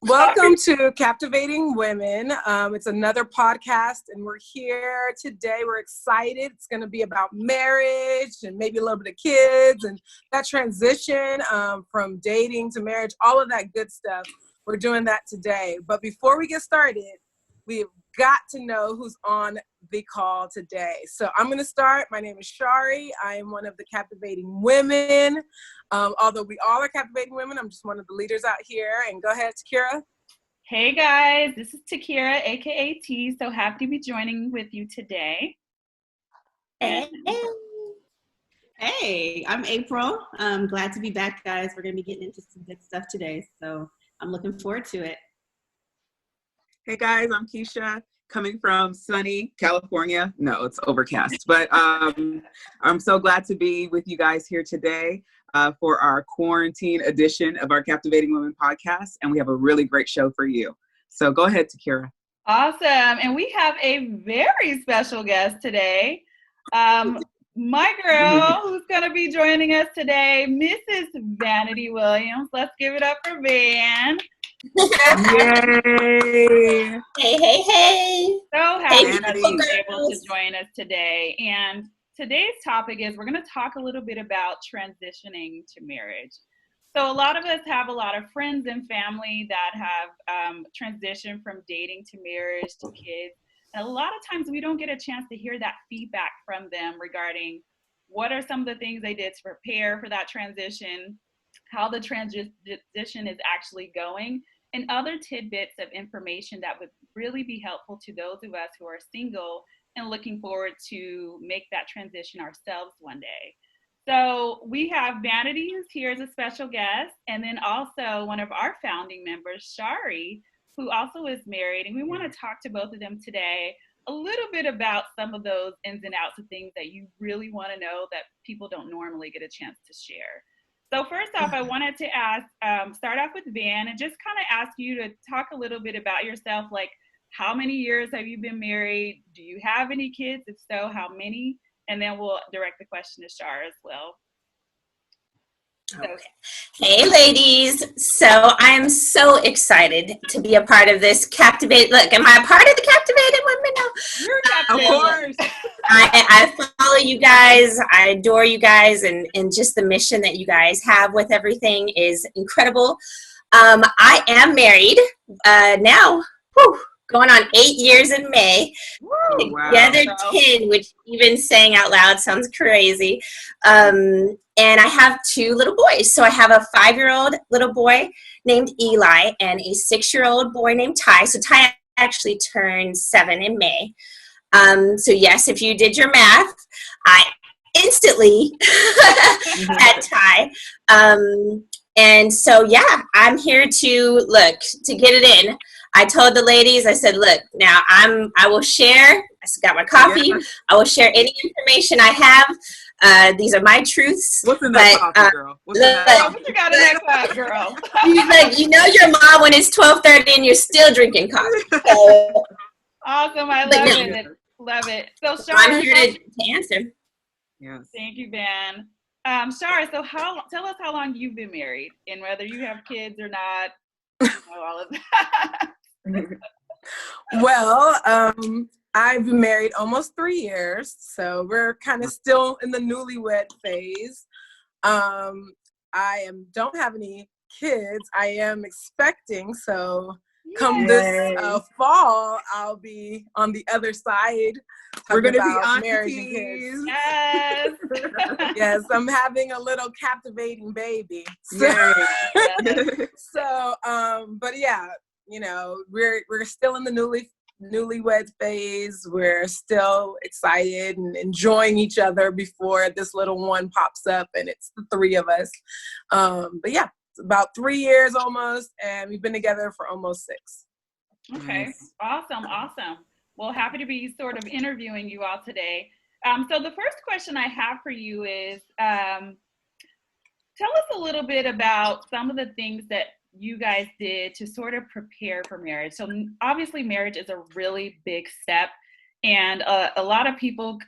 Welcome to Captivating Women. It's another podcast, and we're here today. We're excited. It's going to be about marriage and maybe a little bit of kids and that transition from dating to marriage, all of that good stuff. We're doing that today. But before we get started, we've got to know who's on the call today. So I'm going to start. My name is Shari. I am one of the Captivating Women. Although we all are captivating women, I'm just one of the leaders out here. And go ahead, Takira. Hey guys, this is Takira, aka T. So happy to be joining with you today. Hey, I'm April. I'm glad to be back, guys. We're going to be getting into some good stuff today, so I'm looking forward to it. Hey guys, I'm Keisha, coming from sunny California. No, it's overcast, but I'm so glad to be with you guys here today for our quarantine edition of our Captivating Women podcast, and we have a really great show for you. So go ahead, Takira. Awesome, and we have a very special guest today. My girl who's going to be joining us today, Mrs. Vanity Williams. Let's give it up for Van. Yay! Hey. So happy Hey, that she's able to join us today. And today's topic is we're going to talk a little bit about transitioning to marriage. So a lot of us have a lot of friends and family that have transitioned from dating to marriage to kids. And a lot of times we don't get a chance to hear that feedback from them regarding what are some of the things they did to prepare for that transition, how the transition is actually going, and other tidbits of information that would really be helpful to those of us who are single and looking forward to make that transition ourselves one day. So we have Vanity, who's here as a special guest, and then also one of our founding members, Shari, who also is married. And we want to talk to both of them today a little bit about some of those ins and outs of things that you really want to know that people don't normally get a chance to share. So first off, I wanted to start off with Van and just kind of ask you to talk a little bit about yourself. Like, how many years have you been married? Do you have any kids? If so, how many? And then we'll direct the question to Shar as well. Okay. Hey ladies, so I'm so excited to be a part of this Captivate. Look, am I a part of the Captivated Women now? You're Captivated. Of course. I follow you guys. I adore you guys, and just the mission that you guys have with everything is incredible. I am married now. Going on 8 years in May. Woo, Together 10, which even saying out loud sounds crazy. And I have 2 little boys. So I have a 5-year-old little boy named Eli and a 6-year-old boy named Ty. So Ty actually turned 7 in May. So yes, if you did your math, I instantly had Ty. And so, yeah, I'm here to get it in. I told the ladies, I said, look, now I will share. I got my coffee. Yeah. I will share any information I have. These are my truths. What's in that coffee, girl? What you got in that cup, girl? You know your mom when it's 12:30 and you're still drinking coffee. So, awesome. I love it. Love it. So, Shar, I'm here to answer. Yes. Thank you, Van. Shar, so tell us how long you've been married and whether you have kids or not. All of that. Well, I've been married almost 3 years, so we're kind of still in the newlywed phase. I don't have any kids. I am expecting, so come this fall, I'll be on the other side. We're going to be on marriage and kids. Yes. Yes, I'm having a little captivating baby. So, but yeah, you know, we're still in the newlywed phase. We're still excited and enjoying each other before this little one pops up, and it's the 3 of us. But yeah, it's about 3 years almost, and we've been together for almost 6. Okay, nice. Awesome. Well, happy to be sort of interviewing you all today. So the first question I have for you is, tell us a little bit about some of the things that you guys did to sort of prepare for marriage. So obviously marriage is a really big step, and a lot of people,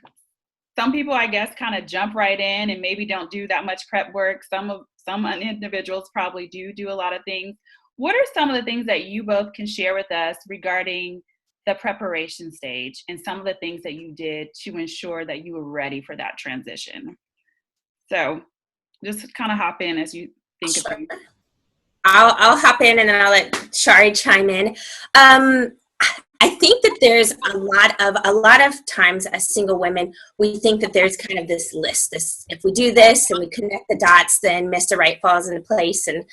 some people I guess kind of jump right in and maybe don't do that much prep work. Some individuals probably do a lot of things. what are some of the things that you both can share with us regarding the preparation stage and some of the things that you did to ensure that you were ready for that transition? So just kind of hop in as you think of things. I'll hop in and then I'll let Shari chime in. I think that there's a lot of times as single women, we think that there's kind of this list. If we do this and we connect the dots, then Mr. Right falls into place. And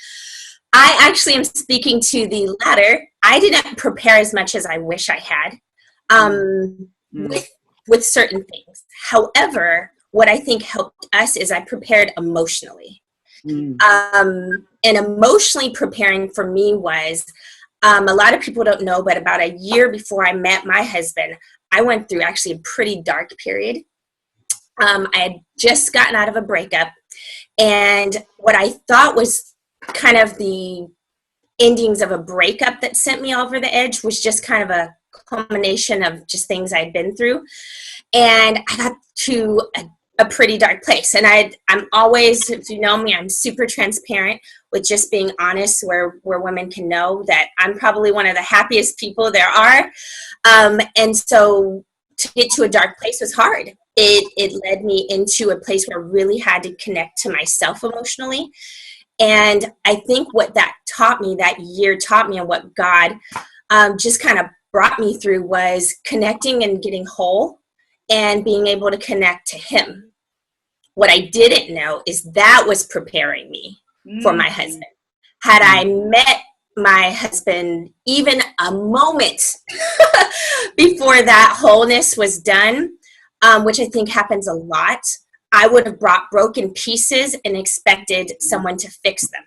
I actually am speaking to the latter. I didn't prepare as much as I wish I had with certain things. However, what I think helped us is I prepared emotionally. And emotionally preparing for me was, a lot of people don't know, but about a year before I met my husband, I went through actually a pretty dark period. I had just gotten out of a breakup, and what I thought was kind of the endings of a breakup that sent me over the edge was just kind of a culmination of just things I'd been through. And I got to a pretty dark place. And I'm always, if you know me, I'm super transparent with just being honest where women can know that I'm probably one of the happiest people there are. And so to get to a dark place was hard. It led me into a place where I really had to connect to myself emotionally. And I think what that year taught me, and what God just kind of brought me through, was connecting and getting whole and being able to connect to Him. What I didn't know is that was preparing me for my husband. Had I met my husband even a moment before that wholeness was done, which I think happens a lot, I would have brought broken pieces and expected someone to fix them.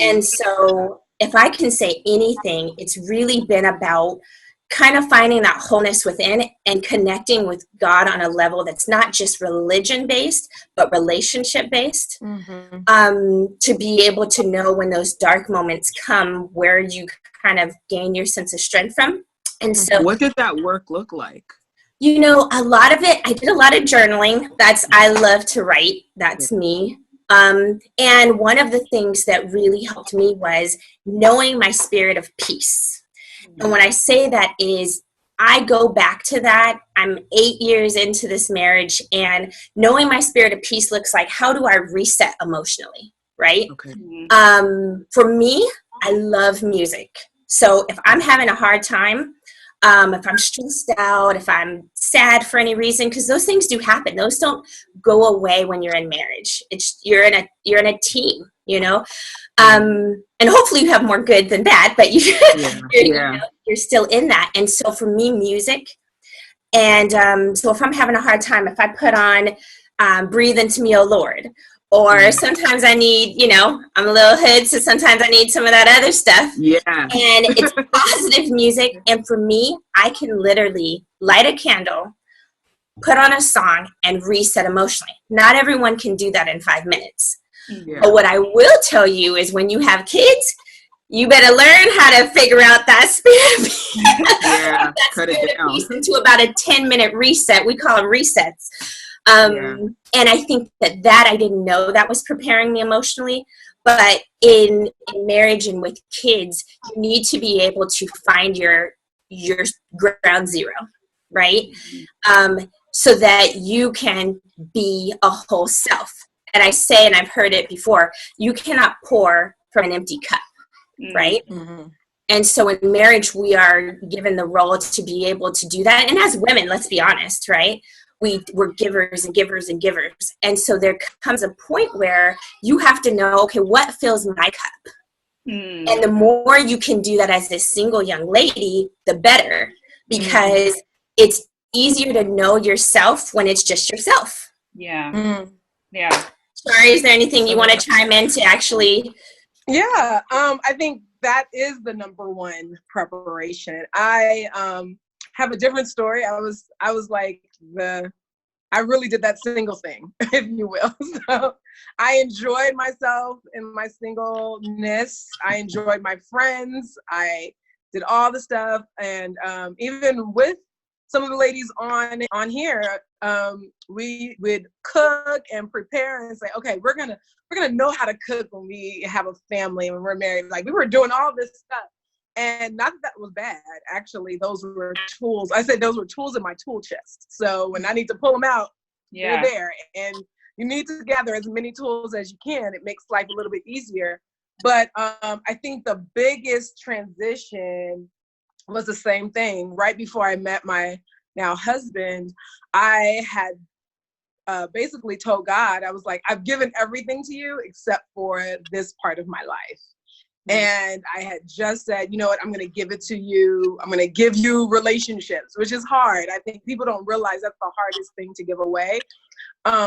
And so if I can say anything, it's really been about kind of finding that wholeness within and connecting with God on a level that's not just religion-based, but relationship-based, to be able to know when those dark moments come, where you kind of gain your sense of strength from. And so what did that work look like? You know, a lot of it, I did a lot of journaling. I love to write. That's me. And one of the things that really helped me was knowing my spirit of peace. And when I say that is, I go back to that. I'm 8 years into this marriage, and knowing my spirit of peace looks like, how do I reset emotionally, right? Okay. For me, I love music. So if I'm having a hard time, if I'm stressed out, if I'm sad for any reason, because those things do happen. Those don't go away when you're in marriage. You're in a team, you know. And hopefully you have more good than bad, but you're still in that. And so for me, music. And so if I'm having a hard time, if I put on Breathe Into Me, O Lord, or sometimes I need, I'm a little hood, so sometimes I need some of that other stuff. Yeah. And it's positive music. And for me, I can literally light a candle, put on a song, and reset emotionally. Not everyone can do that in 5 minutes. Yeah. But what I will tell you is when you have kids, you better learn how to figure out that spirit. Cut it down. Into about a 10-minute reset. We call them resets. And I think that I didn't know that was preparing me emotionally. But in marriage and with kids, you need to be able to find your ground zero, right? So that you can be a whole self. And I say, and I've heard it before, you cannot pour from an empty cup, right? And so in marriage, we are given the role to be able to do that. And as women, let's be honest, right? We're givers and givers and givers. And so there comes a point where you have to know, okay, what fills my cup? And the more you can do that as a single young lady, the better, because it's easier to know yourself when it's just yourself. Yeah. Sorry, is there anything you want to chime in to actually? Yeah, I think that is the number one preparation. I have a different story. I was like I really did that single thing, if you will. So I enjoyed myself in my singleness. I enjoyed my friends. I did all the stuff. And even with some of the ladies on here, we would cook and prepare and say, okay, we're gonna know how to cook when we have a family and when we're married. Like, we were doing all this stuff. And not that was bad. Actually, those were tools. I said those were tools in my tool chest. So when I need to pull them out, they're there. And you need to gather as many tools as you can. It makes life a little bit easier. But I think the biggest transition was the same thing. Right before I met my now husband, I had basically told God, I was like, I've given everything to you except for this part of my life. And I had just said, you know what, I'm going to give it to you. I'm going to give you relationships, which is hard. I think people don't realize that's the hardest thing to give away,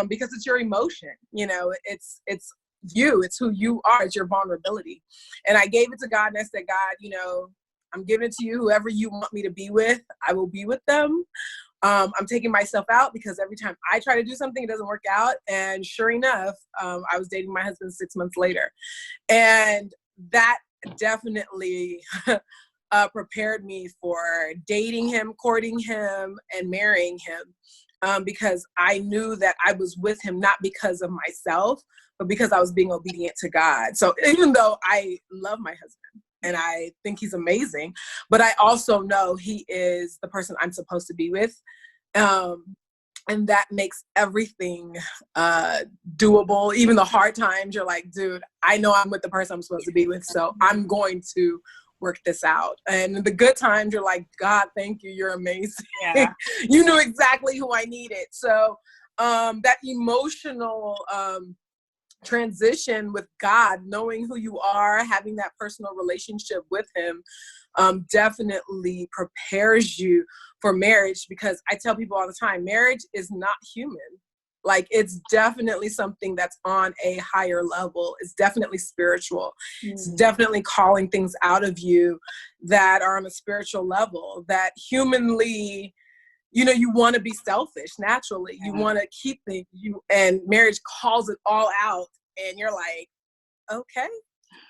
because it's your emotion. You know, it's you, it's who you are, it's your vulnerability. And I gave it to God, and I said, God, you know, I'm giving it to you. Whoever you want me to be with, I will be with them. I'm taking myself out because every time I try to do something, it doesn't work out. And sure enough, I was dating my husband 6 months later. And that definitely prepared me for dating him, courting him, and marrying him, because I knew that I was with him not because of myself, but because I was being obedient to God. So even though I love my husband and I think he's amazing, but I also know he is the person I'm supposed to be with. And that makes everything doable. Even the hard times, you're like, dude, I know I'm with the person I'm supposed to be with, so I'm going to work this out. And the good times, you're like, God, thank you, you're amazing. Yeah. You knew exactly who I needed. So that emotional transition with God, knowing who you are, having that personal relationship with him, definitely prepares you for marriage, because I tell people all the time, marriage is not human. Like, it's definitely something that's on a higher level. It's definitely spiritual. It's definitely calling things out of you that are on a spiritual level, that humanly, you know, you want to be selfish naturally. You want to keep things, and marriage calls it all out, and you're like, okay.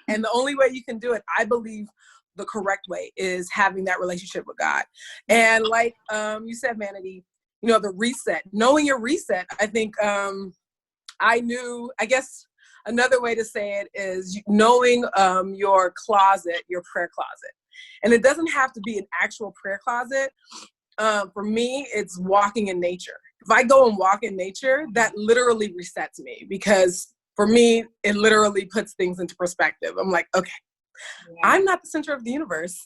And the only way you can do it, I believe, the correct way is having that relationship with God. And like you said, Vanity, you know, the reset, knowing your reset. I think I guess another way to say it is knowing your closet, your prayer closet. And it doesn't have to be an actual prayer closet. For me, it's walking in nature. If I go and walk in nature, that literally resets me, because for me, it literally puts things into perspective. I'm like, okay, I'm not the center of the universe.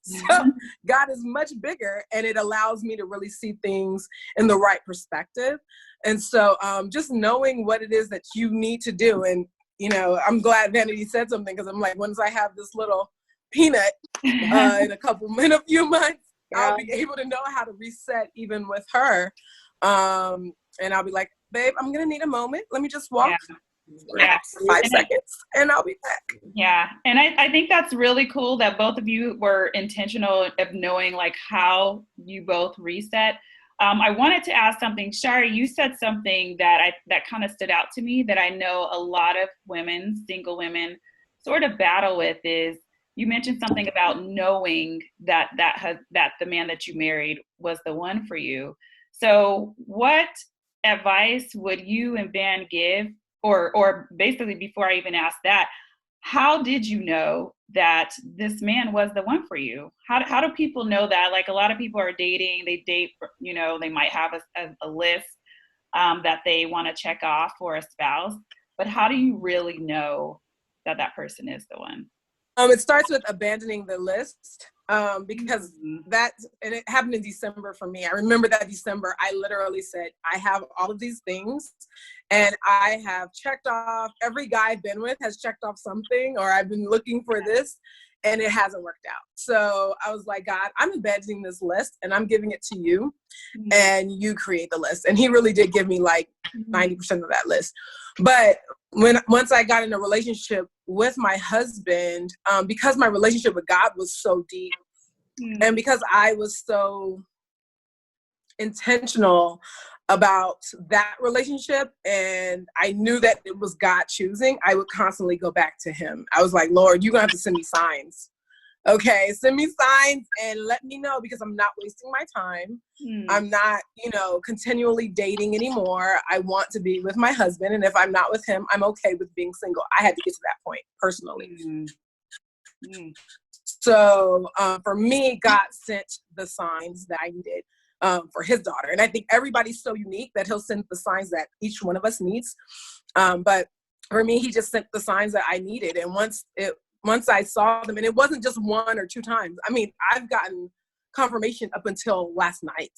So God is much bigger, and it allows me to really see things in the right perspective. And so just knowing what it is that you need to do. And, you know, I'm glad Vanity said something, because I'm like, once I have this little peanut in a few months, I'll be able to know how to reset even with her. And I'll be like, babe, I'm going to need a moment. Let me just walk. Yeah. For 5 seconds, and I'll be back. Yeah. And I think that's really cool that both of you were intentional of knowing like how you both reset. I wanted to ask something. Shari, you said something that kind of stood out to me that I know a lot of women, single women, sort of battle with. Is you mentioned something about knowing that the man that you married was the one for you. So what advice would you and Van give? Or basically, before I even ask that, how did you know that this man was the one for you? How do people know that? Like, a lot of people are dating, they date, you know, they might have a list that they want to check off for a spouse, but how do you really know that that person is the one? It starts with abandoning the list, because and it happened in December for me. I remember that December, I literally said, I have all of these things, and I have checked off, every guy I've been with has checked off something, or I've been looking for this, and it hasn't worked out. So I was like, God, I'm abandoning this list, and I'm giving it to you, and you create the list. And he really did give me like 90% of that list. But once I got in a relationship with my husband, because my relationship with God was so deep, and because I was so intentional about that relationship, and I knew that it was God choosing, I would constantly go back to him. I was like, Lord, you're gonna have to send me signs. Okay, send me signs and let me know, because I'm not wasting my time. I'm not, continually dating anymore. I want to be with my husband. And if I'm not with him, I'm okay with being single. I had to get to that point personally. So for me, God sent the signs that I needed for his daughter. And I think everybody's so unique that he'll send the signs that each one of us needs. But for me, he just sent the signs that I needed. And once I saw them, and it wasn't just 1 or 2 times. I mean, I've gotten confirmation up until last night.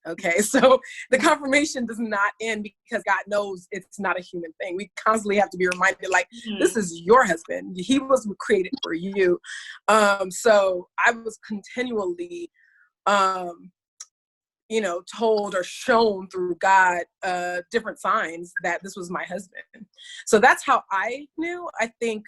Okay, so the confirmation does not end, because God knows it's not a human thing. We constantly have to be reminded, like, this is your husband. He was created for you. So I was continually, told or shown through God different signs that this was my husband. So that's how I knew. I think,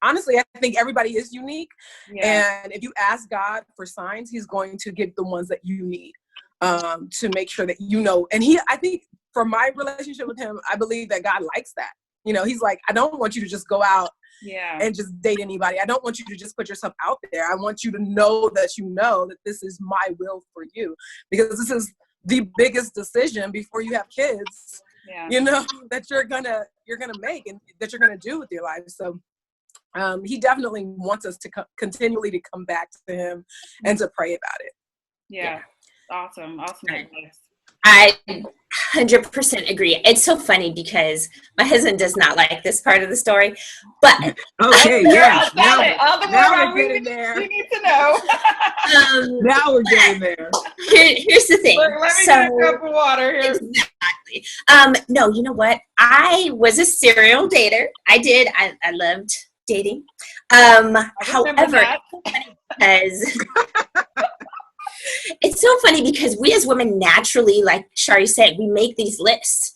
honestly, I think everybody is unique. Yeah. And if you ask God for signs, he's going to give the ones that you need to make sure that And I think for my relationship with him, I believe that God likes that. He's like, I don't want you to just go out and just date anybody. I don't want you to just put yourself out there. I want you to know that that this is my will for you, because this is the biggest decision before you have kids, that you're gonna make and that you're gonna do with your life. So he definitely wants us to continually to come back to him and to pray about it. Yeah. Awesome advice. I 100% agree. It's so funny because my husband does not like this part of the story, but okay, yeah. Now we're getting there. We need to know. Now we're getting there. Here's the thing. Look, let me get a cup of water here. Exactly. No, you know what? I was a serial dater. I loved dating. However, because it's so funny because we as women naturally, like Shari said, we make these lists.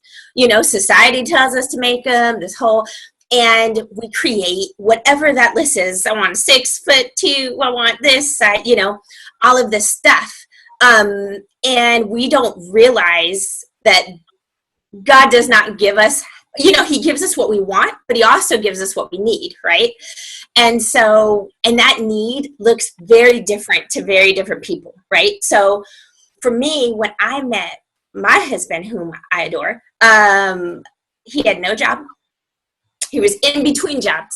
Society tells us to make them, and we create whatever that list is. I want 6'2", I want this, all of this stuff. And we don't realize that God does not give us, he gives us what we want, but he also gives us what we need, right? And so, and that need looks very different to very different people, right? So for me, when I met my husband, whom I adore, he had no job. He was in between jobs.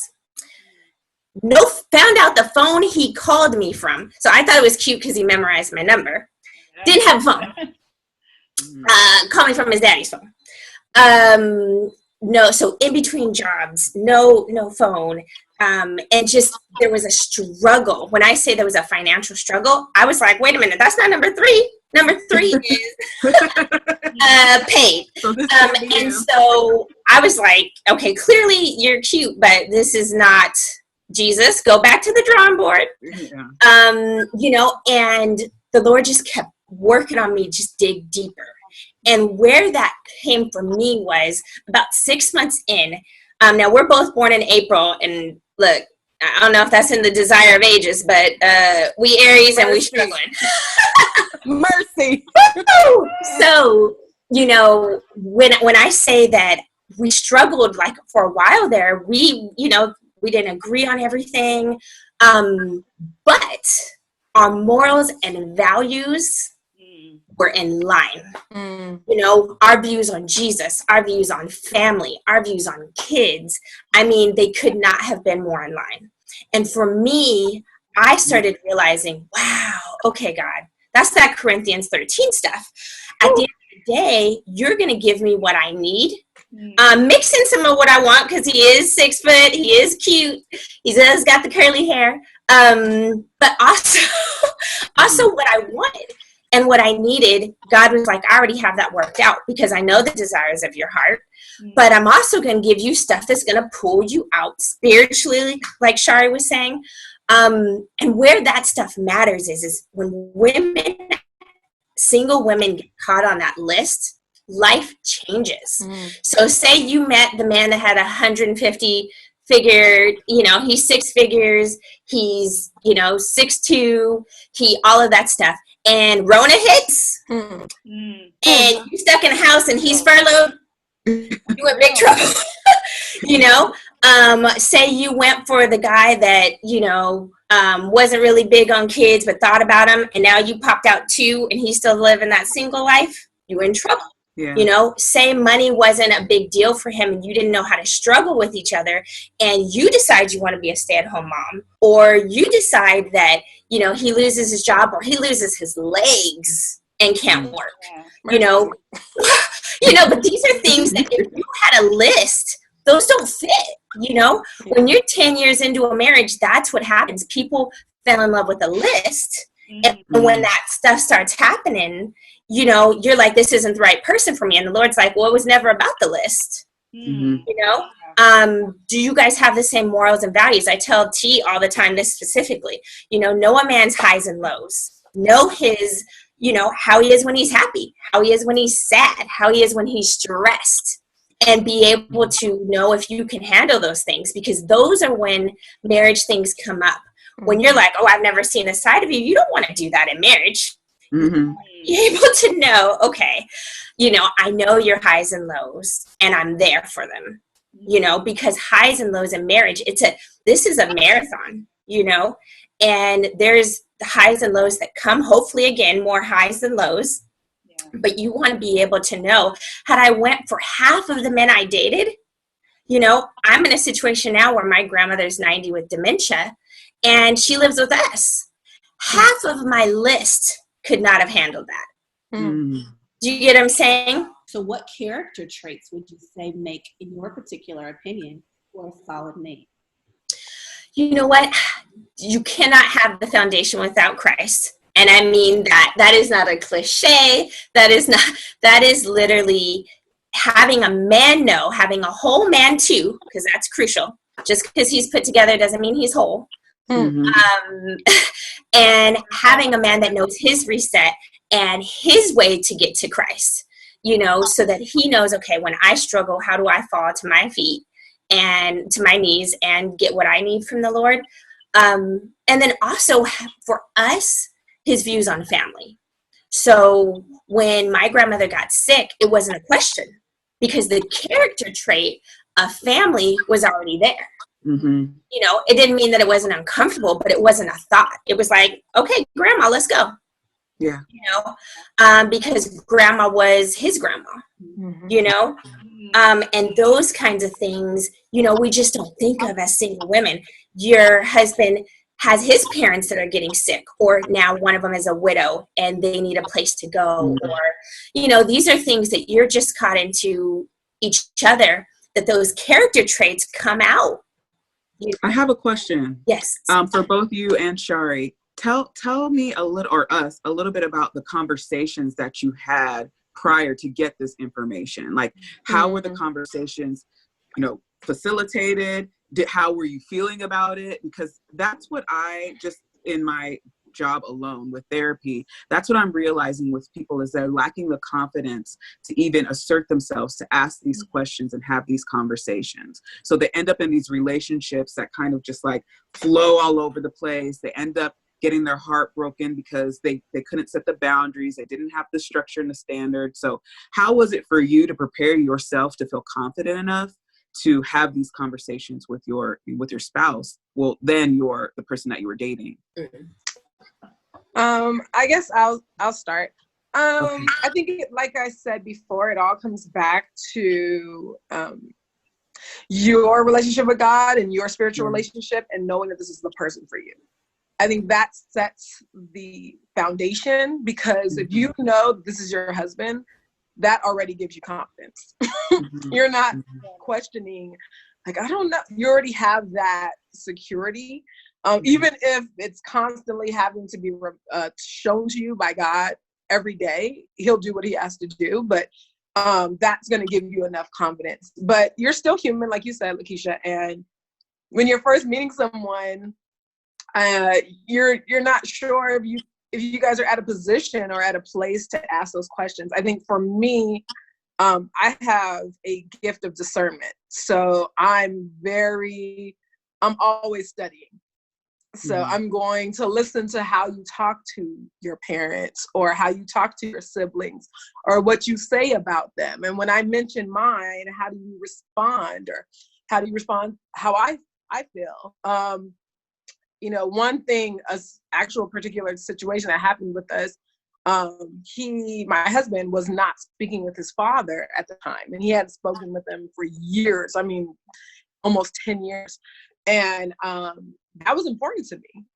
Found out the phone he called me from. So I thought it was cute because he memorized my number. Didn't have a phone. Called me from his daddy's phone. No, so in between jobs, no phone. And just, there was a struggle. When I say there was a financial struggle, I was like, wait a minute, that's not number 3. Number 3 is paid. And so I was like, okay, clearly you're cute, but this is not Jesus. Go back to the drawing board. And the Lord just kept working on me, just dig deeper. And where that came from me was about 6 months in. Now, we're both born in April, and look, I don't know if that's in the desire of ages, but we Aries and we struggling. Mercy. So, when I say that we struggled, like, for a while there, we didn't agree on everything, but our morals and values were in line. Our views on Jesus, our views on family, our views on kids. I mean, they could not have been more in line. And for me, I started realizing, wow, okay, God, that's that Corinthians 13 stuff. At the end of the day, you're going to give me what I need. Mix in some of what I want, because he is 6 foot, he is cute, he has got the curly hair, but also what I wanted. And what I needed, God was like, I already have that worked out, because I know the desires of your heart, but I'm also going to give you stuff that's going to pull you out spiritually, like Shari was saying. And where that stuff matters is when single women get caught on that list, life changes. So say you met the man that had 150 figure, he's 6 figures, he's, 6'2", all of that stuff. And Rona hits, and you're stuck in a house, and he's furloughed, you in big trouble. Say you went for the guy that, wasn't really big on kids, but thought about them, and now you popped out 2 and he's still living that single life, you're in trouble. Yeah. You know, say money wasn't a big deal for him and you didn't know how to struggle with each other, and you decide you want to be a stay-at-home mom, or you decide that, you know, he loses his job or he loses his legs and can't work, you know. You know, but these are things that if you had a list, those don't fit, you know. When you're 10 years into a marriage, that's what happens. People fell in love with a list, and when that stuff starts happening, you know, you're like, this isn't the right person for me. And the Lord's like, well, it was never about the list. You know, do you guys have the same morals and values? I tell T all the time this specifically, you know a man's highs and lows. Know his, you know, how he is when he's happy, how he is when he's sad, how he is when he's stressed, and be able to know if you can handle those things, because those are when marriage things come up. When you're like, oh, I've never seen a side of you, you don't want to do that in marriage. Be able to know, okay, you know, I know your highs and lows and I'm there for them, you know, because highs and lows in marriage, this is a marathon, you know, and there's the highs and lows that come, hopefully again, more highs than lows, but you want to be able to know, had I went for half of the men I dated, you know, I'm in a situation now where my grandmother's 90 with dementia and she lives with us. Half of my list could not have handled that. Do you get what I'm saying? So what character traits would you say make, in your particular opinion, for a solid mate? You know what? You cannot have the foundation without Christ. And I mean that is not a cliche. That is literally having a man having a whole man too, because that's crucial. Just because he's put together doesn't mean he's whole. And having a man that knows his reset and his way to get to Christ, you know, so that he knows, okay, when I struggle, how do I fall to my feet and to my knees and get what I need from the Lord? And then also for us, his views on family. So when my grandmother got sick, it wasn't a question, because the character trait of family was already there. You know, it didn't mean that it wasn't uncomfortable, but it wasn't a thought. It was like, okay, grandma, let's go. Yeah. You know, because grandma was his grandma, you know, and those kinds of things, you know, we just don't think of as single women. Your husband has his parents that are getting sick, or now one of them is a widow and they need a place to go, or, you know, these are things that you're just caught into each other, that those character traits come out. I have a question. Yes. For both you and Shari, tell me a little, or us, a little bit about the conversations that you had prior to get this information. Like, how were the conversations, you know, facilitated? How were you feeling about it? Because that's what I just, in my job alone with therapy, that's what I'm realizing with people, is they're lacking the confidence to even assert themselves, to ask these questions and have these conversations. So they end up in these relationships that kind of just like flow all over the place. They end up getting their heart broken because they couldn't set the boundaries. They didn't have the structure and the standard. So how was it for you to prepare yourself to feel confident enough to have these conversations with your spouse? Well, then the person that you were dating. I guess I'll start. Okay. I think, like I said before, it all comes back to your relationship with God and your spiritual relationship, and knowing that this is the person for you. I think that sets the foundation, because if you know this is your husband, that already gives you confidence. You're not questioning, like, I don't know. You already have that security. Even if it's constantly having to be shown to you by God every day, he'll do what he has to do. But that's going to give you enough confidence. But you're still human, like you said, Lakeisha. And when you're first meeting someone, you're not sure if you guys are at a position or at a place to ask those questions. I think for me, I have a gift of discernment. So I'm always studying. So I'm going to listen to how you talk to your parents, or how you talk to your siblings, or what you say about them. And when I mention mine, how do you respond, or how do you respond how I feel? one thing, actual particular situation that happened with us, my husband was not speaking with his father at the time, and he hadn't spoken with him for years. I mean, almost 10 years. And that was important to me.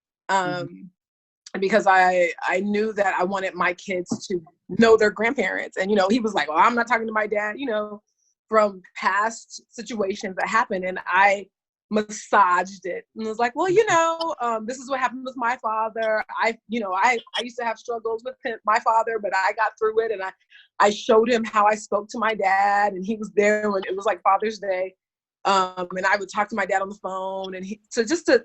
Because I knew that I wanted my kids to know their grandparents. And, he was like, well, I'm not talking to my dad, from past situations that happened. And I massaged it and was like, well, this is what happened with my father. I used to have struggles with my father, but I got through it. And I showed him how I spoke to my dad, and he was there when it was like Father's Day. And I would talk to my dad on the phone, and just to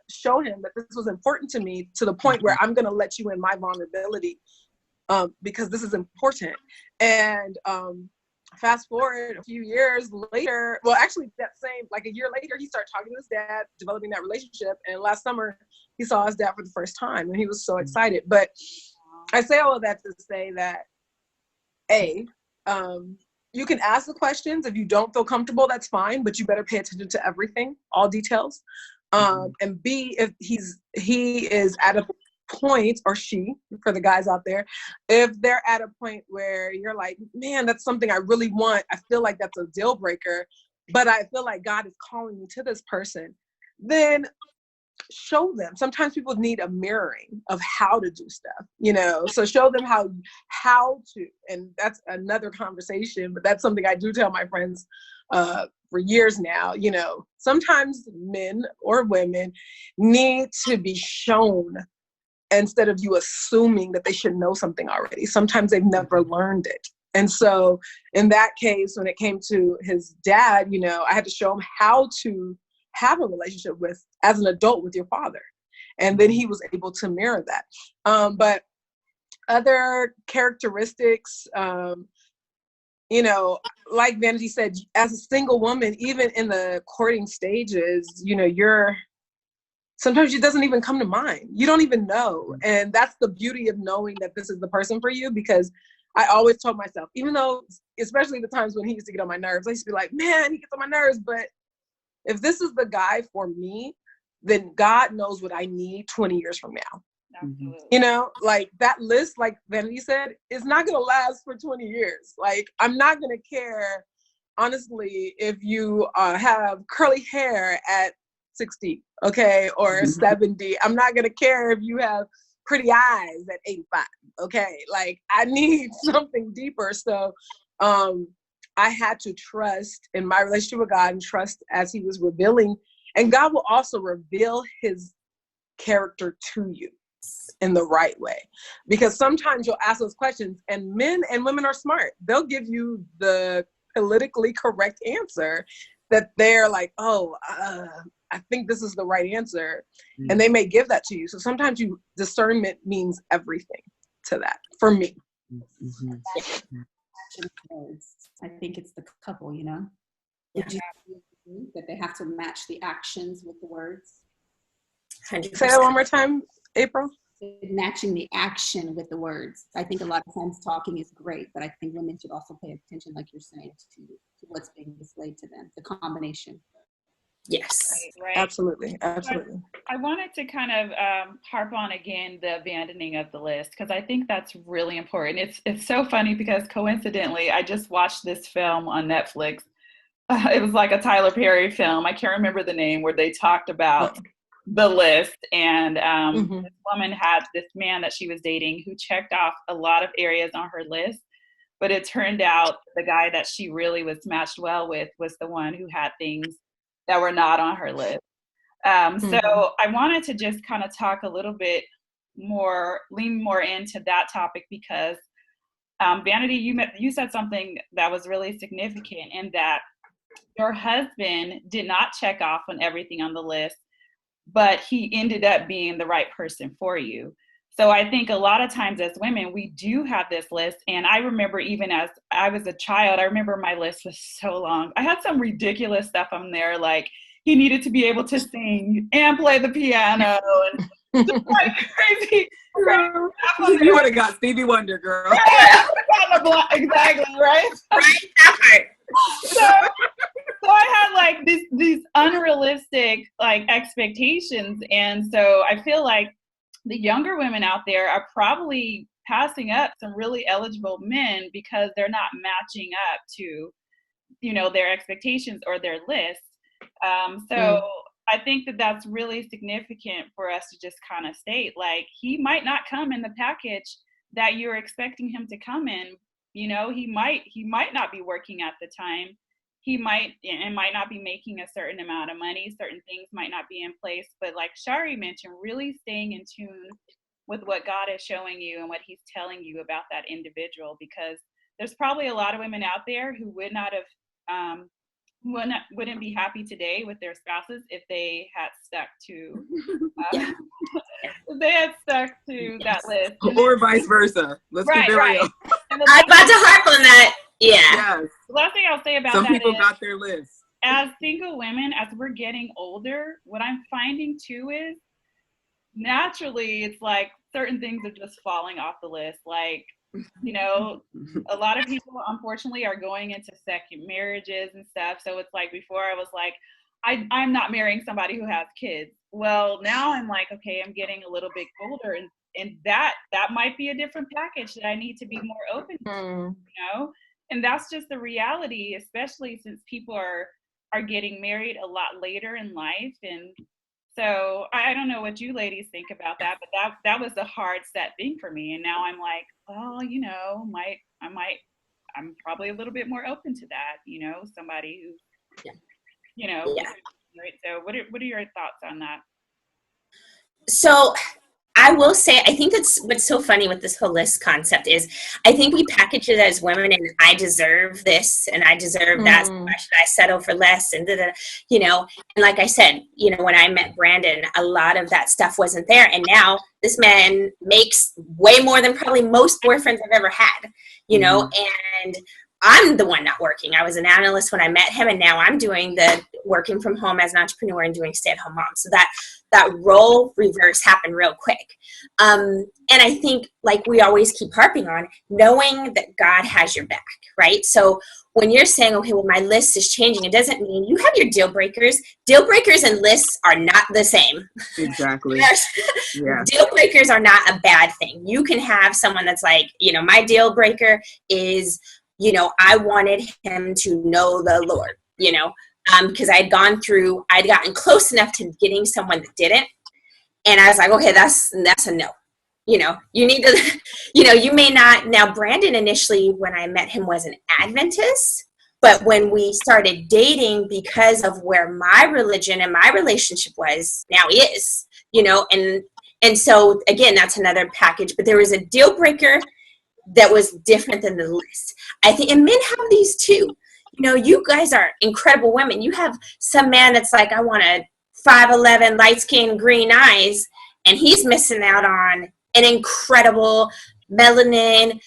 show him that this was important to me, to the point where I'm going to let you in my vulnerability, because this is important. And fast forward a few years later, well, actually like a year later, he started talking to his dad, developing that relationship. And last summer, he saw his dad for the first time, and he was so excited. But I say all of that to say that, you can ask the questions. If you don't feel comfortable, that's fine, but you better pay attention to everything, all details. And B, if he is at a point, or she, for the guys out there, if they're at a point where you're like, man, that's something I really want, I feel like that's a deal breaker, but I feel like God is calling me to this person, then show them. Sometimes people need a mirroring of how to do stuff, so show them how to, and that's another conversation, but that's something I do tell my friends for years now. Sometimes men or women need to be shown, instead of you assuming that they should know something already. Sometimes they've never learned it. And so in that case, when it came to his dad, I had to show him how to have a relationship as an adult with your father. And then he was able to mirror that. But other characteristics, like Vanity said, as a single woman, even in the courting stages, sometimes it doesn't even come to mind. You don't even know. And that's the beauty of knowing that this is the person for you, because I always told myself, even though, especially the times when he used to get on my nerves, I used to be like, man, he gets on my nerves, but if this is the guy for me, then God knows what I need 20 years from now. Absolutely. Like that list, like Vanity said, is not going to last for 20 years. Like, I'm not going to care, honestly, if you have curly hair at 60, okay, or 70. I'm not going to care if you have pretty eyes at 85, okay? Like, I need something deeper. So, I had to trust in my relationship with God, and trust as he was revealing. And God will also reveal his character to you in the right way. Because sometimes you'll ask those questions, and men and women are smart. They'll give you the politically correct answer that they're like, I think this is the right answer. And they may give that to you. So sometimes discernment means everything to that, for me. I think it's the couple, Would you agree that they have to match the actions with the words? 100%. Say that one more time, April. Matching the action with the words. I think a lot of times talking is great, but I think women should also pay attention, like you're saying, to what's being displayed to them, the combination. Yes. Right. Absolutely. I wanted to kind of harp on again the abandoning of the list, because I think that's really important. It's so funny because coincidentally, I just watched this film on Netflix. It was like a Tyler Perry film. I can't remember the name, where they talked about the list. And this woman had this man that she was dating who checked off a lot of areas on her list. But it turned out the guy that she really was matched well with was the one who had things that were not on her list. So I wanted to just kind of talk a little bit more, lean more into that topic, because Vanity, you said something that was really significant, in that your husband did not check off on everything on the list, but he ended up being the right person for you. So I think a lot of times as women, we do have this list. And I remember even as I was a child, I remember my list was so long. I had some ridiculous stuff on there, like he needed to be able to sing and play the piano and just like crazy stuff. You would have got Stevie Wonder, girl. Right? Exactly, right? Right, that part. So I had like these unrealistic like expectations. And so I feel like the younger women out there are probably passing up some really eligible men because they're not matching up to, you know, their expectations or their list. So I think that that's really significant for us to just kind of state, like, he might not come in the package that you're expecting him to come in. You know, he might not be working at the time. He might not be making a certain amount of money. Certain things might not be in place. But like Shari mentioned, really staying in tune with what God is showing you and what he's telling you about that individual, because there's probably a lot of women out there who would not have wouldn't be happy today with their spouses if they had stuck to if they had stuck to that list, or vice versa. Let's be real. I'm about to harp on that. The last thing I'll say about some that people is, got their list. as single women, as we're getting older, what I'm finding too is naturally it's like certain things are just falling off the list. Like, you know, a lot of people unfortunately are going into second marriages and stuff. So it's like, before I was like, I'm not marrying somebody who has kids. Well, now I'm like, okay, I'm getting a little bit older, and that might be a different package that I need to be more open to, you know? And that's just the reality, especially since people are getting married a lot later in life. And so I don't know what you ladies think about that, but that was a hard set thing for me. And now I'm like, well, you know, I'm probably a little bit more open to that, you know, somebody who, you know, right. So what are your thoughts on that? So I will say, I think that's what's so funny with this whole list concept is I think we package it as women, and I deserve this and I deserve that. So why should I settle for less? And you know, and like I said, you know, when I met Brandon, a lot of that stuff wasn't there. And now this man makes way more than probably most boyfriends I've ever had, you know, and I'm the one not working. I was an analyst when I met him, and now I'm doing the working from home as an entrepreneur and doing stay-at-home mom. So that role reverse happened real quick. And I think, like we always keep harping on, knowing that God has your back, right? So when you're saying, okay, well, my list is changing, it doesn't mean you have your deal breakers. Deal breakers and lists are not the same. Exactly. Deal breakers are not a bad thing. You can have someone that's like, you know, my deal breaker is, you know, I wanted him to know the Lord, you know, because I'd gotten close enough to getting someone that didn't. And I was like, okay, that's a no. You know, you need to, you know, you may not. Now, Brandon initially, when I met him, was an Adventist. But when we started dating, because of where my religion and my relationship was, now he is, you know, and so, again, that's another package. But there was a deal breaker that was different than the list. I think, and men have these too. You know, you guys are incredible women. You have some man that's like, I want a 5'11", light skin, green eyes, and he's missing out on an incredible melanin,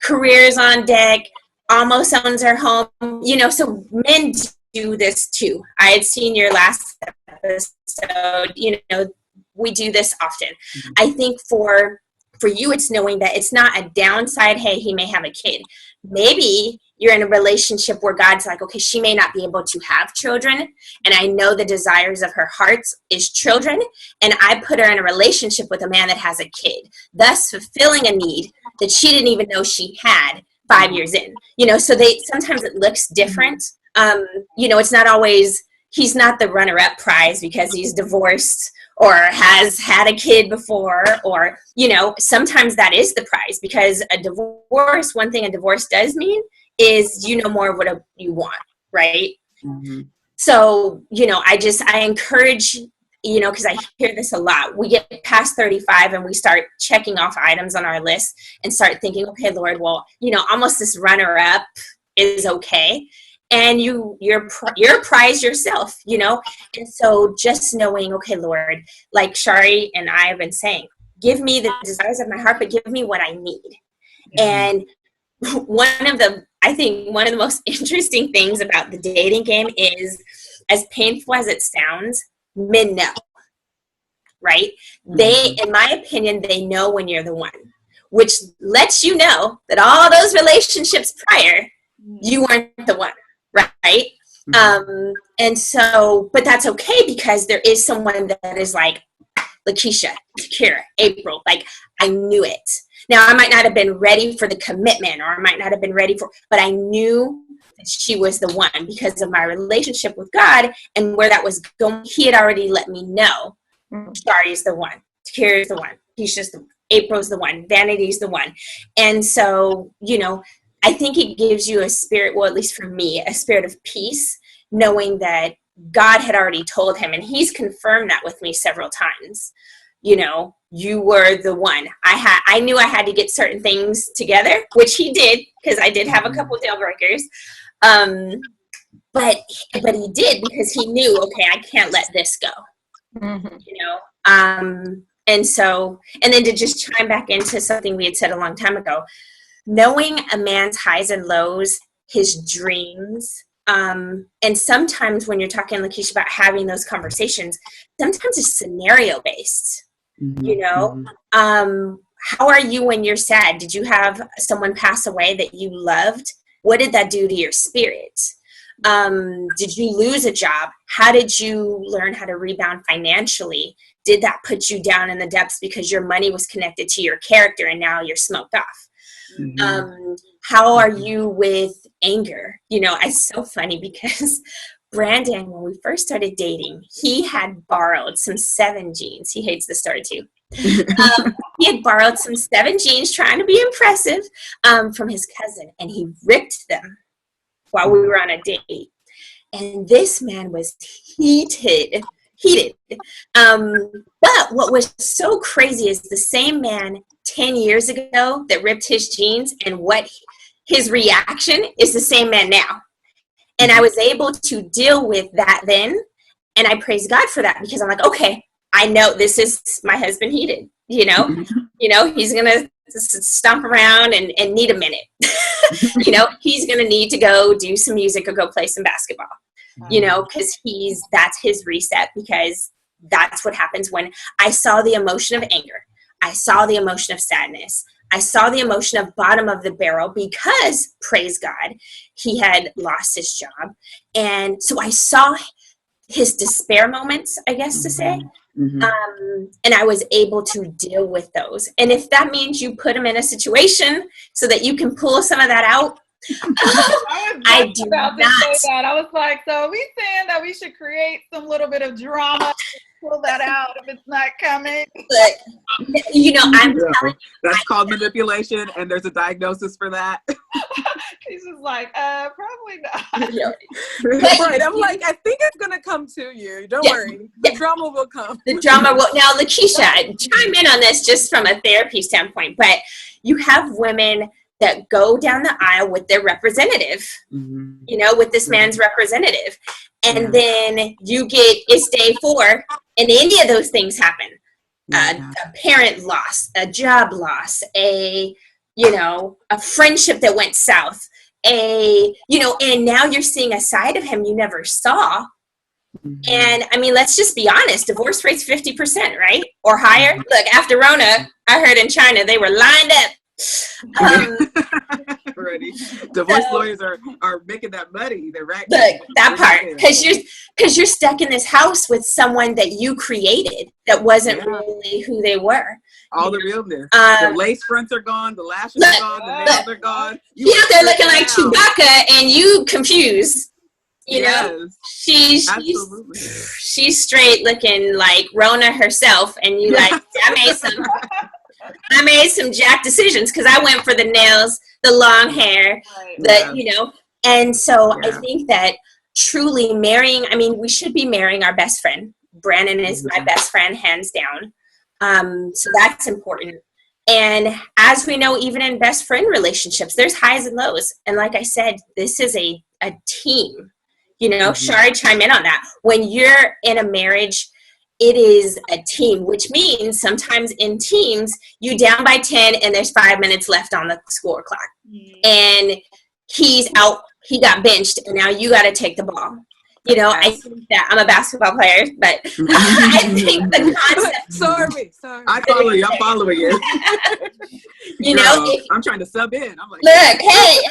careers on deck, almost owns her home. You know, so men do this too. I had seen your last episode. You know, we do this often. I think for you, it's knowing that it's not a downside. Hey, he may have a kid. Maybe you're in a relationship where God's like, okay, she may not be able to have children, and I know the desires of her heart is children, and I put her in a relationship with a man that has a kid, thus fulfilling a need that she didn't even know she had 5 years in. You know, so sometimes it looks different. You know, it's not always, he's not the runner-up prize because he's divorced or has had a kid before, or, you know, sometimes that is the prize, because one thing a divorce does mean is you know more of what you want, right? So, you know, I encourage, you know, because I hear this a lot. We get past 35 and we start checking off items on our list and start thinking, okay, Lord, well, you know, almost this runner-up is okay. And you're prize yourself, you know? And so just knowing, okay, Lord, like Shari and I have been saying, give me the desires of my heart, but give me what I need. And I think one of the most interesting things about the dating game is, as painful as it sounds, men know, right? They, in my opinion, they know when you're the one, which lets you know that all those relationships prior, you weren't the one. Right? And so, but that's okay because there is someone that is like, Lakeisha, Kira, April, like I knew it. Now I might not have been ready for the commitment, or I might not have been ready for, but I knew that she was the one because of my relationship with God and where that was going. He had already let me know. Shari's the one. Kira's the one. Keisha's the one. April's the one. Vanity's the one. And so, you know, I think it gives you a spirit, well, at least for me, a spirit of peace, knowing that God had already told him, and he's confirmed that with me several times. You know, you were the one. I knew I had to get certain things together, which he did, because I did have a couple deal breakers. But he did, because he knew, okay, I can't let this go. You know, and so, and then to just chime back into something we had said a long time ago, knowing a man's highs and lows, his dreams, and sometimes when you're talking, Lakeisha, about having those conversations, sometimes it's scenario based. You know, how are you when you're sad? Did you have someone pass away that you loved? What did that do to your spirit? Did you lose a job? How did you learn how to rebound financially? Did that put you down in the depths because your money was connected to your character and now you're smoked off? How are you with anger? You know, it's so funny because Brandon, when we first started dating, he had borrowed some 7 jeans. He hates this story too. He had borrowed some 7 jeans trying to be impressive from his cousin, and he ripped them while we were on a date. And this man was heated. But what was so crazy is the same man 10 years ago that ripped his jeans, and what his reaction is the same man now. And I was able to deal with that then. And I praise God for that, because I'm like, okay, I know this is my husband heated, you know, he's going to stomp around and need a minute. You know, he's going to need to go do some music or go play some basketball, you know, because that's his reset, because that's what happens when I saw the emotion of anger. I saw the emotion of sadness. I saw the emotion of bottom of the barrel because, praise God, he had lost his job. And so I saw his despair moments, I guess to say. And I was able to deal with those. And if that means you put him in a situation so that you can pull some of that out, I do about not. To say that. I was like, so are we saying that we should create some little bit of drama to pull that out if it's not coming? But, you know, I'm telling you. That's called manipulation, and there's a diagnosis for that. He's just like, probably not. Right. I'm like, I think it's going to come to you. Don't worry. The drama will come. The drama will. Now, Lakeisha, chime in on this just from a therapy standpoint, but you have women that go down the aisle with their representative, you know, with this man's representative. And then you get, it's day 4, and any of those things happen. A parent loss, a job loss, a friendship that went south, and now you're seeing a side of him you never saw. And I mean, let's just be honest, divorce rate's 50%, right? Or higher. Look, after Rona, I heard in China, they were lined up. Already. Divorce lawyers are making that money. They're right. Look, that part, because you're stuck in this house with someone that you created that wasn't really who they were. All the realness. The lace fronts are gone. The lashes are gone. The nails are gone. You out there looking like Chewbacca, and you confused. You know, she's straight looking like Rona herself, and you like, I made some jack decisions because I went for the nails, the long hair, and so I think that truly marrying, I mean, we should be marrying our best friend. Brandon is my best friend, hands down. So that's important. And as we know, even in best friend relationships, there's highs and lows. And like I said, this is a team. You know, Shari, chime in on that. When you're in a marriage, it is a team, which means sometimes in teams, you down by 10 and there's 5 minutes left on the score clock. And he's out, he got benched, and now you got to take the ball. You know, I think that I'm a basketball player, but I think the concept. Sorry. I follow you. I'm following you. You know, I'm trying to sub in. I'm like, look, hey.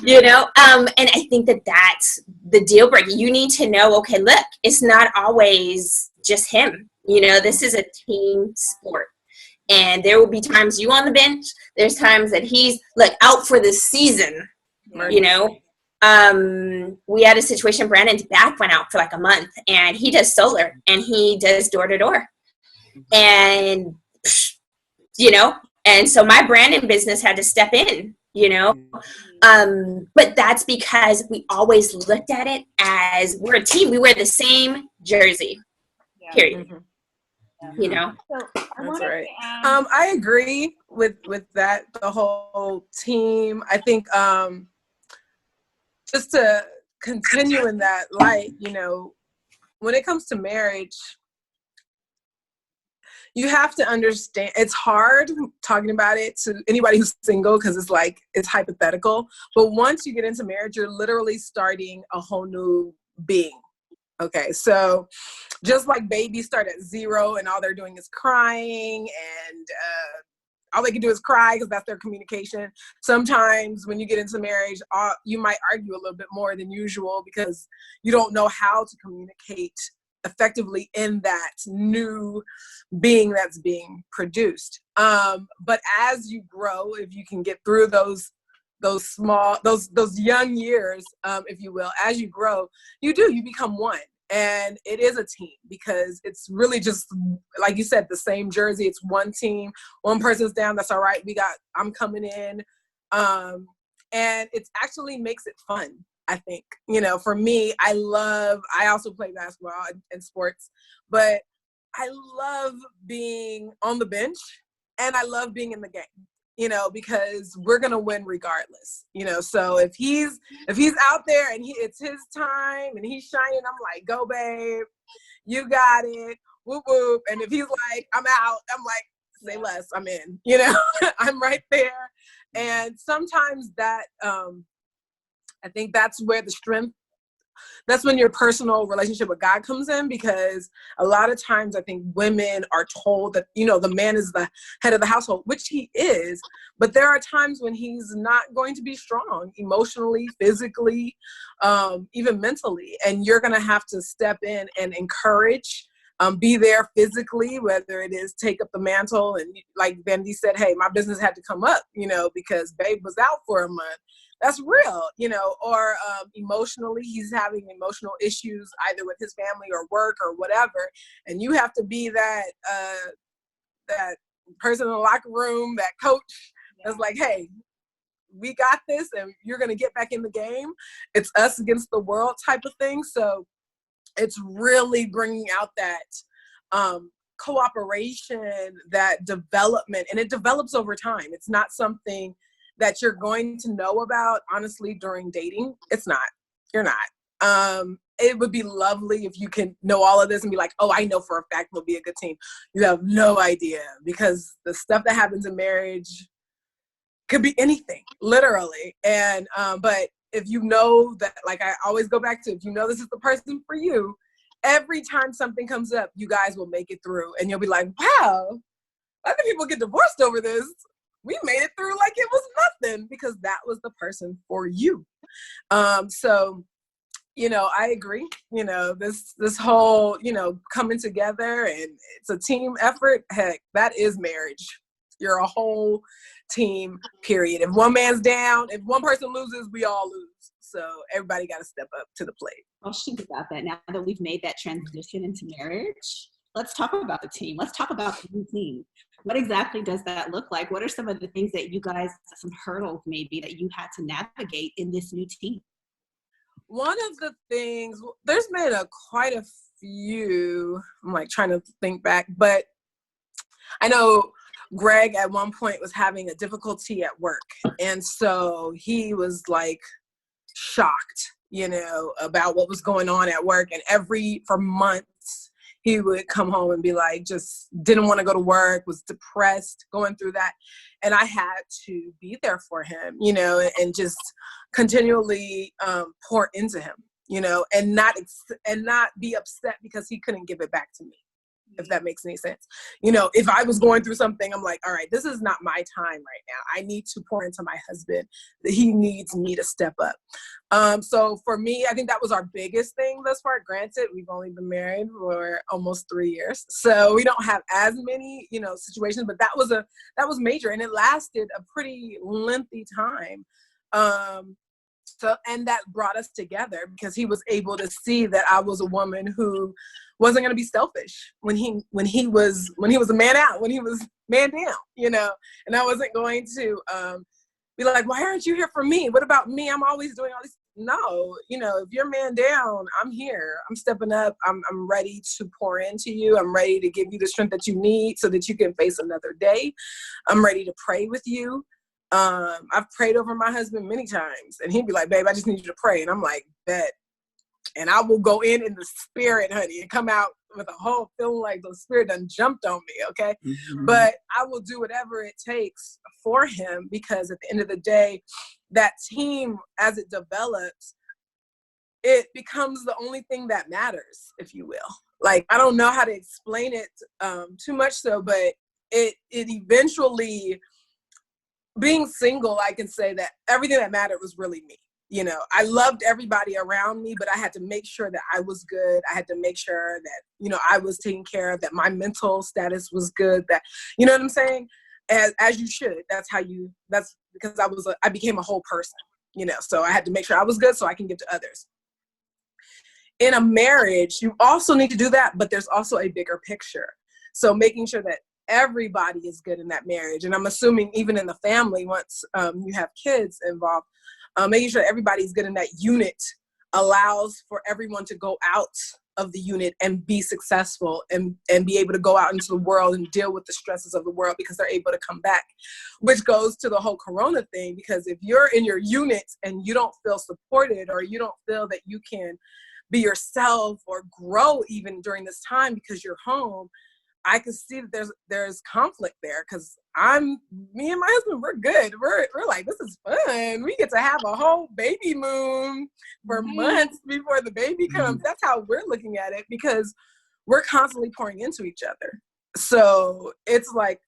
You know, and I think that that's the deal breaker. You need to know, okay, look, it's not always just him. You know, this is a team sport. And there will be times you on the bench. There's times that he's out for the season, you know. We had a situation, Brandon's back went out for like a month, and he does solar and he does door to door. And, you know, and so my branding business had to step in, you know. But that's because we always looked at it as we're a team. We wear the same jersey, period. You know. So that's right. I agree with that, the whole team. I think just to continue in that light, you know, when it comes to marriage, you have to understand, it's hard talking about it to anybody who's single because it's like, it's hypothetical. But once you get into marriage, you're literally starting a whole new being. Okay, so just like babies start at 0 and all they're doing is crying and all they can do is cry because that's their communication. Sometimes when you get into marriage, you might argue a little bit more than usual because you don't know how to communicate effectively in that new being that's being produced. But as you grow, if you can get through those young years, if you will, as you grow, you become one. And it is a team because it's really just, like you said, the same jersey. It's one team. One person's down. That's all right. I'm coming in. And it actually makes it fun, I think. You know, for me, I also play basketball and sports, but I love being on the bench and I love being in the game, you know, because we're going to win regardless, you know. So if he's out there and it's his time and he's shining, I'm like, go babe, you got it, whoop whoop. And if he's like, I'm out, I'm like, say less, I'm in, you know. I'm right there. And sometimes that, I think that's where that's when your personal relationship with God comes in, because a lot of times I think women are told that, you know, the man is the head of the household, which he is, but there are times when he's not going to be strong emotionally, physically, even mentally. And you're going to have to step in and encourage, be there physically, whether it is take up the mantle. And like Vandy said, hey, my business had to come up, you know, because babe was out for a month. That's real, you know. Or emotionally, he's having emotional issues either with his family or work or whatever, and you have to be that person in the locker room, that coach that's like, hey, we got this, and you're gonna get back in the game. It's us against the world type of thing. So it's really bringing out that cooperation, that development, and it develops over time. It's not something that you're going to know about, honestly, during dating. It's not. You're not. It would be lovely if you can know all of this and be like, oh, I know for a fact we'll be a good team. You have no idea, because the stuff that happens in marriage could be anything, literally. And but if you know that, like I always go back to, if you know this is the person for you, every time something comes up, you guys will make it through. And you'll be like, wow, other people get divorced over this. We made it through like it was nothing, because that was the person for you. So, you know, I agree, you know, this whole, you know, coming together, and it's a team effort. Heck, that is marriage. You're a whole team, period. If one man's down, if one person loses, we all lose. So everybody got to step up to the plate. Well, think about that. Now that we've made that transition into marriage, let's talk about the team. Let's talk about the new team. What exactly does that look like? What are some of the things that you guys, some hurdles maybe, that you had to navigate in this new team? One of the things, there's been quite a few, I'm like trying to think back, but I know Greg at one point was having a difficulty at work. And so he was like shocked, you know, about what was going on at work. And for months, he would come home and be like, just didn't want to go to work, was depressed, going through that. And I had to be there for him, you know, and just continually pour into him, you know, and not be upset because he couldn't give it back to me. if that makes any sense. You know, if I was going through something, I'm like, all right, this is not my time right now. I need to pour into my husband. He needs me to step up. So for me, I think that was our biggest thing thus far. Granted, we've only been married for almost 3 years, so we don't have as many, you know, situations, but that was major, and it lasted a pretty lengthy time. And that brought us together because he was able to see that I was a woman who wasn't going to be selfish when he was a man out, when he was man down, you know, and I wasn't going to be like, why aren't you here for me? What about me? I'm always doing all this. No, you know, if you're man down, I'm here. I'm stepping up. I'm ready to pour into you. I'm ready to give you the strength that you need so that you can face another day. I'm ready to pray with you. I've prayed over my husband many times, and he'd be like, babe, I just need you to pray. And I'm like, bet. And I will go in the spirit, honey, and come out with a whole feeling like the spirit done jumped on me, okay? Mm-hmm. But I will do whatever it takes for him, because at the end of the day, that team, as it develops, it becomes the only thing that matters, if you will. Like, I don't know how to explain it too much so, but it eventually, being single, I can say that everything that mattered was really me. You know, I loved everybody around me, but I had to make sure that I was good. I had to make sure that, you know, I was taken care of, that my mental status was good, that, you know what I'm saying? As you should. That's because I became a whole person, you know, so I had to make sure I was good so I can give to others. In a marriage, you also need to do that, but there's also a bigger picture. So making sure that everybody is good in that marriage. And I'm assuming even in the family, once you have kids involved, making sure everybody's good in that unit allows for everyone to go out of the unit and be successful and be able to go out into the world and deal with the stresses of the world, because they're able to come back, which goes to the whole Corona thing. Because if you're in your unit and you don't feel supported, or you don't feel that you can be yourself or grow even during this time because you're home, I can see that there's conflict there, because me and my husband, we're good. We're like, this is fun. We get to have a whole baby moon for months before the baby comes. That's how we're looking at it, because we're constantly pouring into each other. So it's like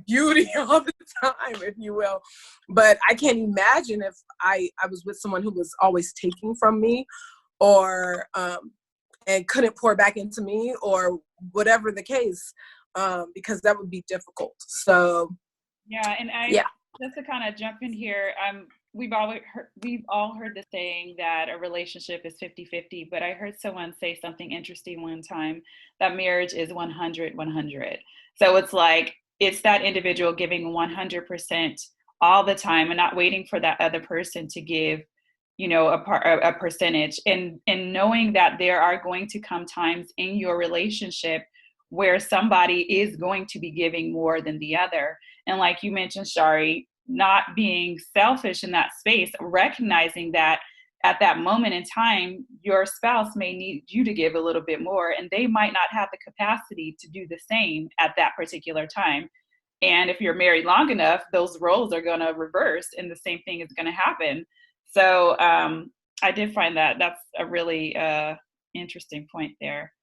beauty all the time, if you will. But I can't imagine if I was with someone who was always taking from me, or and couldn't pour back into me, or whatever the case, because that would be difficult. So just to kind of jump in here, we've all heard the saying that a relationship is 50-50, but I heard someone say something interesting one time, that marriage is 100-100. So it's like, it's that individual giving 100% all the time and not waiting for that other person to give, you know, a percentage, and knowing that there are going to come times in your relationship where somebody is going to be giving more than the other. And like you mentioned, Shari, not being selfish in that space, recognizing that at that moment in time, your spouse may need you to give a little bit more, and they might not have the capacity to do the same at that particular time. And if you're married long enough, those roles are going to reverse and the same thing is going to happen. So I did find that's a really interesting point there.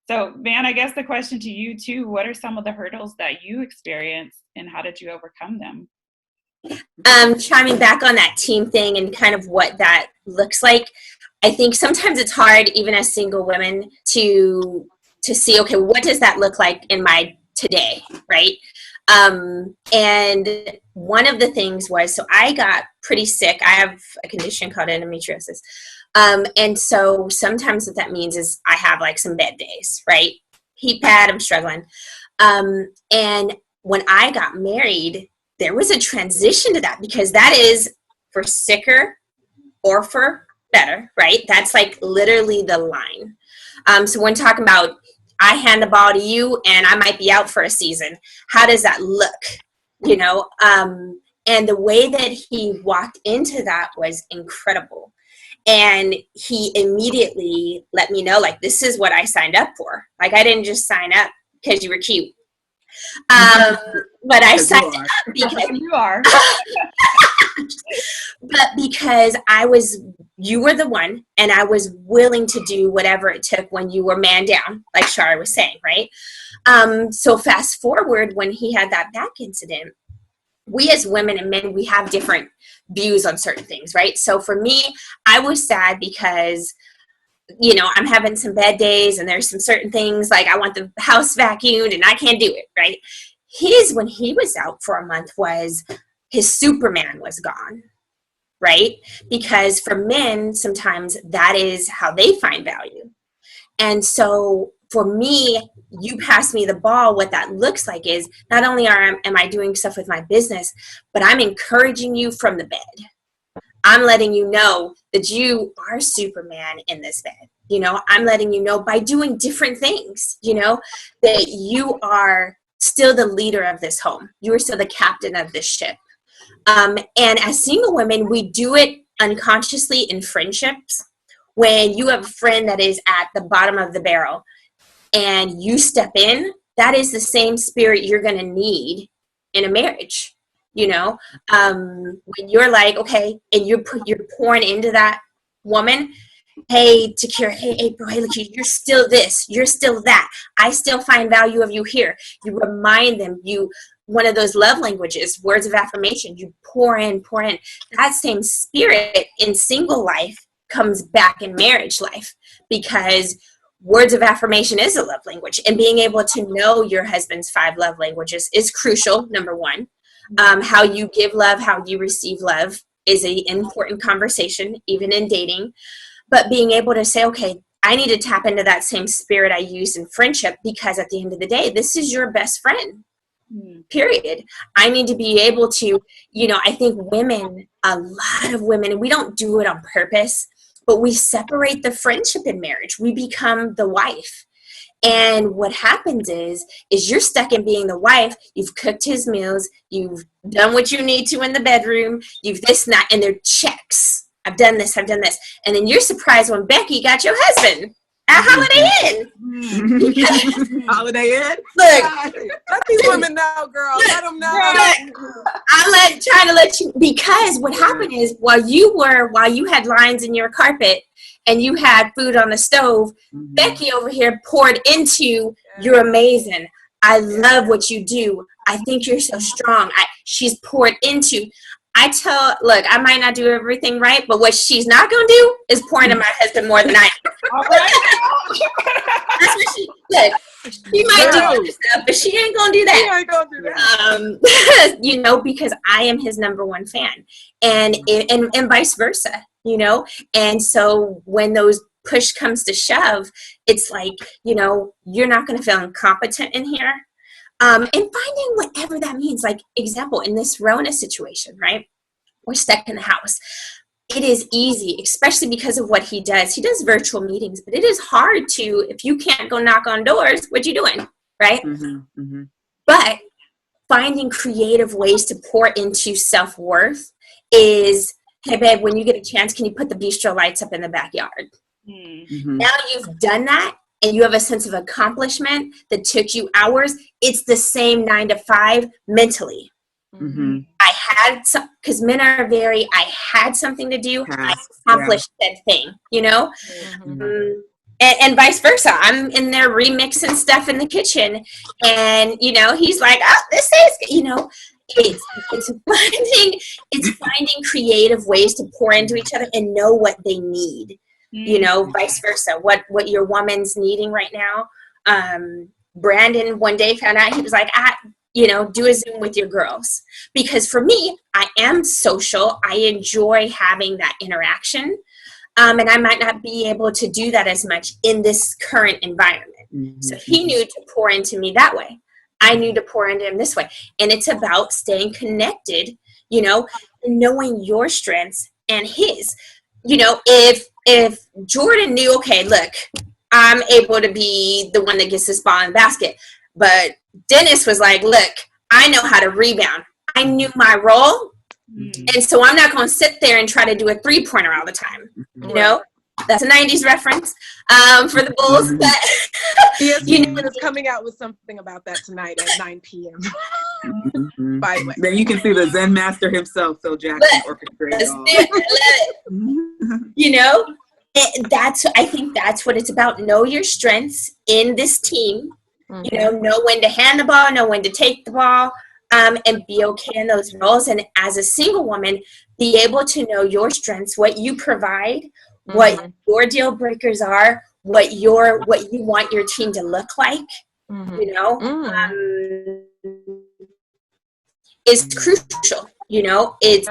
So Van, I guess the question to you too, what are some of the hurdles that you experienced and how did you overcome them? Chiming back on that team thing and kind of what that looks like, I think sometimes it's hard, even as single women, to see, okay, what does that look like in my today, right? And one of the things was, so I got pretty sick. I have a condition called endometriosis. And so sometimes what that means is I have like some bad days, right? Heat pad, I'm struggling. And when I got married, there was a transition to that, because that is for sicker or for better, right? That's like literally the line. So when talking about, I hand the ball to you and I might be out for a season, how does that look? You know, and the way that he walked into that was incredible. And he immediately let me know, like, this is what I signed up for. Like, I didn't just sign up because you were cute. But I signed up because you are. But because you were the one, and I was willing to do whatever it took when you were man down, like Shara was saying, right? So fast forward when he had that back incident, we as women and men, we have different views on certain things, right? So for me, I was sad because, you know, I'm having some bad days and there's some certain things like I want the house vacuumed and I can't do it, right? His, when he was out for a month, was his Superman was gone, right? Because for men, sometimes that is how they find value. And so for me, you pass me the ball. What that looks like is not only am I doing stuff with my business, but I'm encouraging you from the bed. I'm letting you know that you are Superman in this bed. You know, I'm letting you know by doing different things, you know, that you are still the leader of this home. You are still the captain of this ship. And as single women, we do it unconsciously in friendships. When you have a friend that is at the bottom of the barrel and you step in, that is the same spirit you're going to need in a marriage. You know, when you're like, okay, and you're pouring into that woman, hey, Takira, hey, bro, hey, look, you're still this, you're still that. I still find value of you here. You remind them, one of those love languages, words of affirmation, you pour in. That same spirit in single life comes back in marriage life, because words of affirmation is a love language, and being able to know your husband's 5 love languages is crucial, number one. How you give love, how you receive love is an important conversation, even in dating. But being able to say, okay, I need to tap into that same spirit I used in friendship, because at the end of the day, this is your best friend, period. I need to be able to, you know, I think women, a lot of women, and we don't do it on purpose, but we separate the friendship in marriage. We become the wife. And what happens is you're stuck in being the wife. You've cooked his meals. You've done what you need to in the bedroom. You've this and that, and they're checks. I've done this. And then you're surprised when Becky got your husband at Holiday Inn. Holiday Inn? Look. Let these women know, girl. Let them know. I'm trying to let you, because what happened is while you had lines in your carpet and you had food on the stove, Becky over here poured into, you're amazing. I love what you do. I think you're so strong. She's poured into. Look, I might not do everything right, but what she's not going to do is pour into my husband more than I do. All right. That's what she might do other stuff, but she ain't going to do that. She ain't gonna do that. You know, because I am his number one fan, and vice versa, you know? And so when those push comes to shove, it's like, you know, you're not going to feel incompetent in here. And finding whatever that means, like example, in this Rona situation, right? We're stuck in the house. It is easy, especially because of what he does. He does virtual meetings, but it is hard to, if you can't go knock on doors, what you doing, right? But finding creative ways to pour into self-worth is, hey, babe, when you get a chance, can you put the bistro lights up in the backyard? Now you've done that, and you have a sense of accomplishment that took you hours. It's the same 9 to 5 mentally. I had some, because men are very, I had something to do. I accomplished that thing, you know? And vice versa. I'm in there remixing stuff in the kitchen, and, you know, he's like, oh, this is, you know, it's finding creative ways to pour into each other and know what they need. You know, vice versa. What your woman's needing right now. Brandon one day found out, he was like, you know, do a Zoom with your girls. Because for me, I am social. I enjoy having that interaction. And I might not be able to do that as much in this current environment. So he knew to pour into me that way. I knew to pour into him this way. And it's about staying connected, you know, and knowing your strengths and his. You know, if Jordan knew, okay, look, I'm able to be the one that gets this ball in the basket, but Dennis was like, look, I know how to rebound. I knew my role, and so I'm not going to sit there and try to do a 3-pointer all the time. You know, that's a 90s reference for the Bulls. But ESPN is coming out with something about that tonight at 9 p.m. Mhm. By the way. Then you can see the Zen master himself, Phil Jackson, orchestrate it all. I love it. You know, I think that's what it's about. Know your strengths in this team. You know when to hand the ball, know when to take the ball, and be okay in those roles. And as a single woman, be able to know your strengths, what you provide, what your deal breakers are, what you want your team to look like. You know, is crucial. You know, it's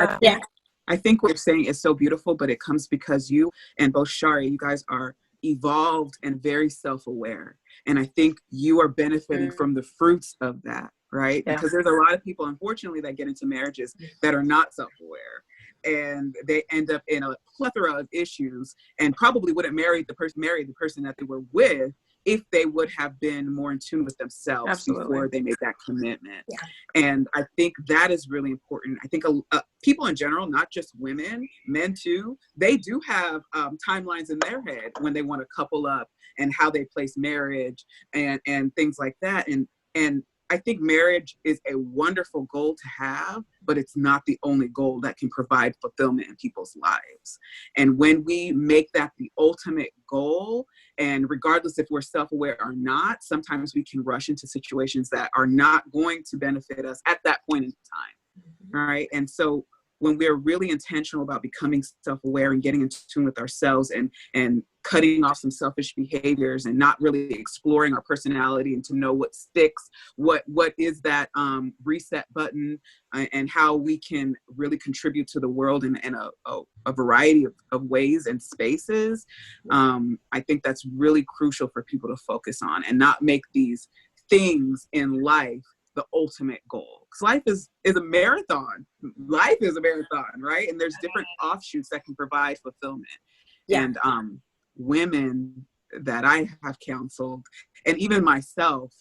I think what you're saying is so beautiful, but it comes because you and both Shari, you guys are evolved and very self-aware. And I think you are benefiting from the fruits of that, right? Yeah. Because there's a lot of people, unfortunately, that get into marriages that are not self-aware. And they end up in a plethora of issues and probably wouldn't marry the person that they were with if they would have been more in tune with themselves before they made that commitment. Yeah. And I think that is really important. I think people in general, not just women, men too, they do have timelines in their head when they want to couple up and how they place marriage and things like that. And I think marriage is a wonderful goal to have, but it's not the only goal that can provide fulfillment in people's lives. And when we make that the ultimate goal, and regardless if we're self-aware or not, sometimes we can rush into situations that are not going to benefit us at that point in time. All right. And so when we're really intentional about becoming self-aware and getting in tune with ourselves and cutting off some selfish behaviors and not really exploring our personality and to know what sticks, what is that reset button and how we can really contribute to the world in a variety of ways and spaces. I think that's really crucial for people to focus on and not make these things in life the ultimate goal. Because life is a marathon. Life is a marathon, right? And there's different offshoots that can provide fulfillment. Yeah. And women that I have counseled, and even myself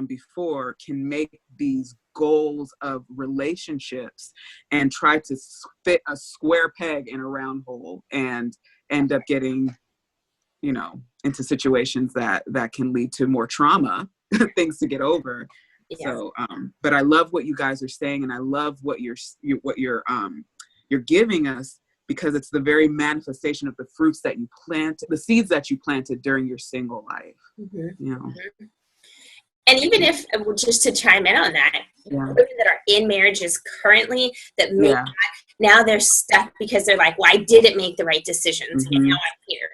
before, can make these goals of relationships and try to fit a square peg in a round hole and end up getting, into situations that can lead to more trauma, things to get over. Yes. So, but I love what you guys are saying, and I love what you're giving us, because it's the very manifestation of the fruits that you plant, the seeds that you planted during your single life. And even if, just to chime in on that, women that are in marriages currently that make now they're stuck because they're like, well, I didn't make the right decisions, and now I'm here.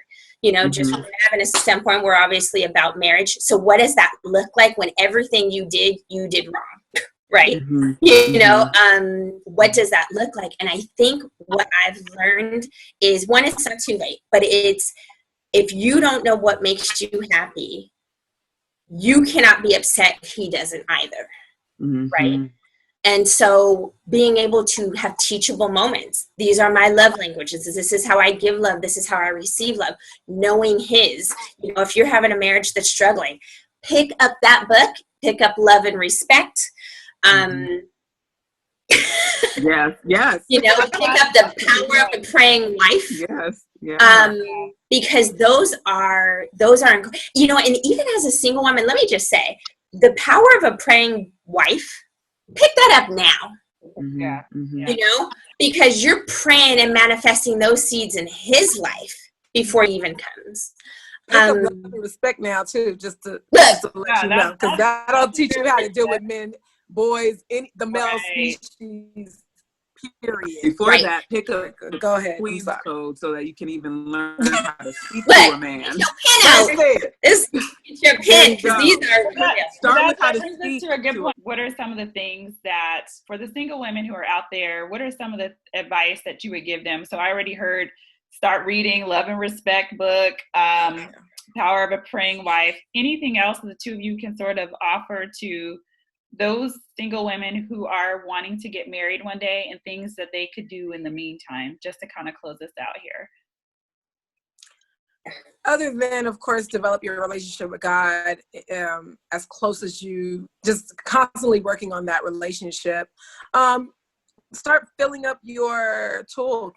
Just from having a standpoint, we're obviously about marriage. So what does that look like when everything you did wrong, right? What does that look like? And I think what I've learned is, one, it's not too late, but it's, if you don't know what makes you happy, you cannot be upset if he doesn't either, right? And so being able to have teachable moments. These are my love languages. This is how I give love. This is how I receive love. Knowing his, if you're having a marriage that's struggling, pick up that book, pick up Love and Respect. Yes. Pick up The Power of a Praying Wife. Yes. Because those are, and even as a single woman, let me just say, The Power of a Praying Wife, pick that up now. Because you're praying and manifesting those seeds in his life before he even comes. Pick up Love and Respect now too, just to let you know, because that'll teach you how to deal with men, boys, the male species. Period. Before that, pick up go ahead. Queen's Code so that you can even learn how to speak to a man. Get your pen out. Get your pen, because these are start with how to speak to a good point. What are some of the things that, for the single women who are out there, what are some of the advice that you would give them? So I already heard, start reading Love and Respect book, Power of a Praying Wife. Anything else that the two of you can sort of offer to those single women who are wanting to get married one day, and things that they could do in the meantime, just to kind of close us out here? Other than, of course, develop your relationship with God as close as you, just constantly working on that relationship. Start filling up your tools.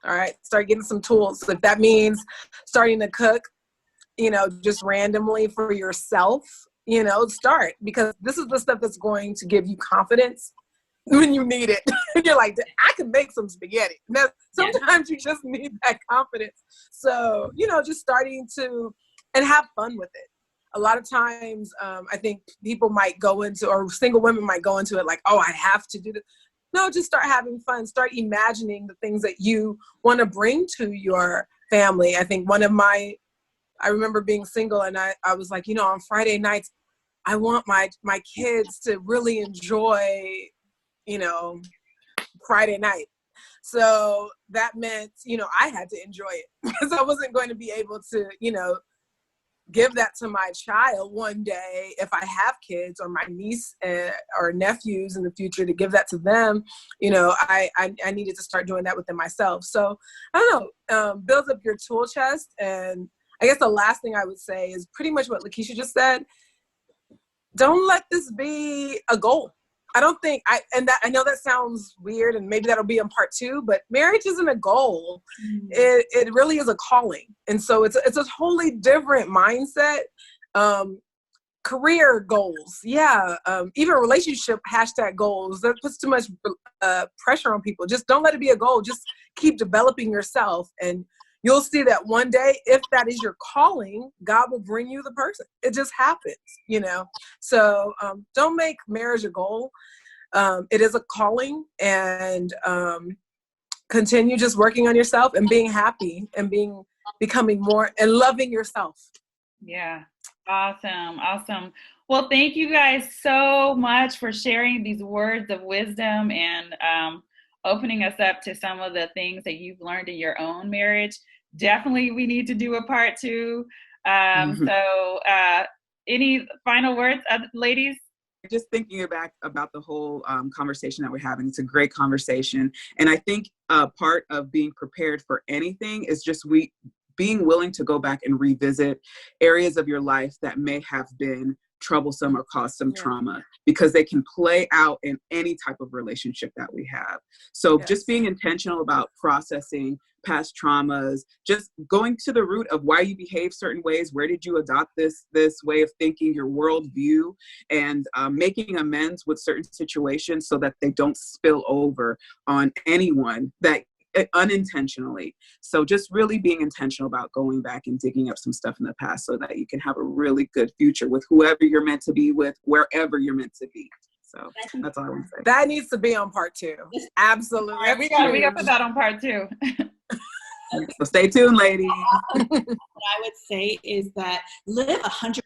All right. Start getting some tools. If that means starting to cook, just randomly for yourself, start, because this is the stuff that's going to give you confidence when you need it. You're like, I can make some spaghetti. Now, sometimes you just need that confidence. So, just starting to, and have fun with it. A lot of times, I think people might go into, or single women might go into it like, oh, I have to do this. No, just start having fun. Start imagining the things that you want to bring to your family. I think I remember being single, and I was like, on Friday nights, I want my kids to really enjoy, Friday night. So that meant, I had to enjoy it, because I wasn't going to be able to, give that to my child one day if I have kids, or my niece or nephews in the future, to give that to them. I needed to start doing that within myself. So I don't know, build up your tool chest. And I guess the last thing I would say is pretty much what Lakeisha just said. Don't let this be a goal. I don't think I know that sounds weird, and maybe that'll be in part 2, but marriage isn't a goal. It really is a calling. And so it's a totally different mindset. Career goals. Yeah. Even relationship #goals. That puts too much pressure on people. Just don't let it be a goal. Just keep developing yourself, and you'll see that one day, if that is your calling, God will bring you the person. It just happens, So don't make marriage a goal. It is a calling, and continue just working on yourself and being happy and becoming more and loving yourself. Yeah. Awesome. Well, thank you guys so much for sharing these words of wisdom and opening us up to some of the things that you've learned in your own marriage. Definitely we need to do a part 2. So any final words, ladies? Just thinking about the whole conversation that we're having. It's a great conversation. And I think part of being prepared for anything is just being willing to go back and revisit areas of your life that may have been troublesome or caused some trauma, because they can play out in any type of relationship that we have. So just being intentional about processing past traumas, just going to the root of why you behave certain ways. Where did you adopt this way of thinking, your worldview, and making amends with certain situations so that they don't spill over on anyone that unintentionally. So just really being intentional about going back and digging up some stuff in the past so that you can have a really good future with whoever you're meant to be with, wherever you're meant to be. So that's all I want to say. That needs to be on part 2. Absolutely. We got to put that on part 2. So stay tuned, ladies. What I would say is that live 100%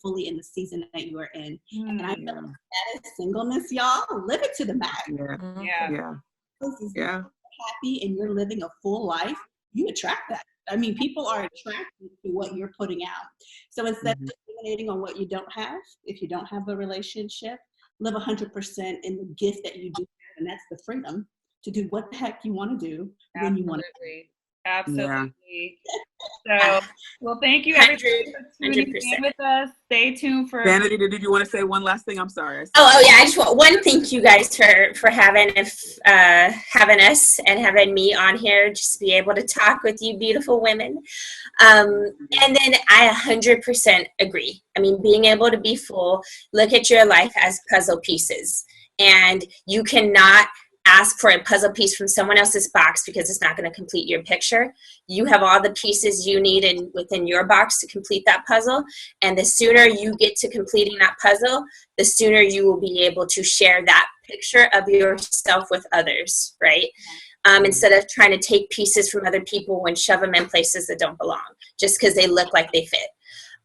fully in the season that you are in. And I feel like that is singleness, y'all. Live it to the max. Yeah. Happy and you're living a full life, you attract that. I mean, people are attracted to what you're putting out. So instead of discriminating on what you don't have, if you don't have a relationship, live 100% in the gift that you do have, and that's the freedom to do what the heck you want to do when you want to. Absolutely. So, well, thank you everybody for tuning in with us. Stay tuned for Vanity. Did you want to say one last thing? I'm sorry. Oh yeah. I just want one. Thank you guys for having us and having me on here, just to be able to talk with you beautiful women. And then I 100% agree. I mean, being able to be full, look at your life as puzzle pieces, and you cannot ask for a puzzle piece from someone else's box because it's not going to complete your picture. You have all the pieces you need within your box to complete that puzzle. And the sooner you get to completing that puzzle, the sooner you will be able to share that picture of yourself with others, right? Instead of trying to take pieces from other people and shove them in places that don't belong just because they look like they fit.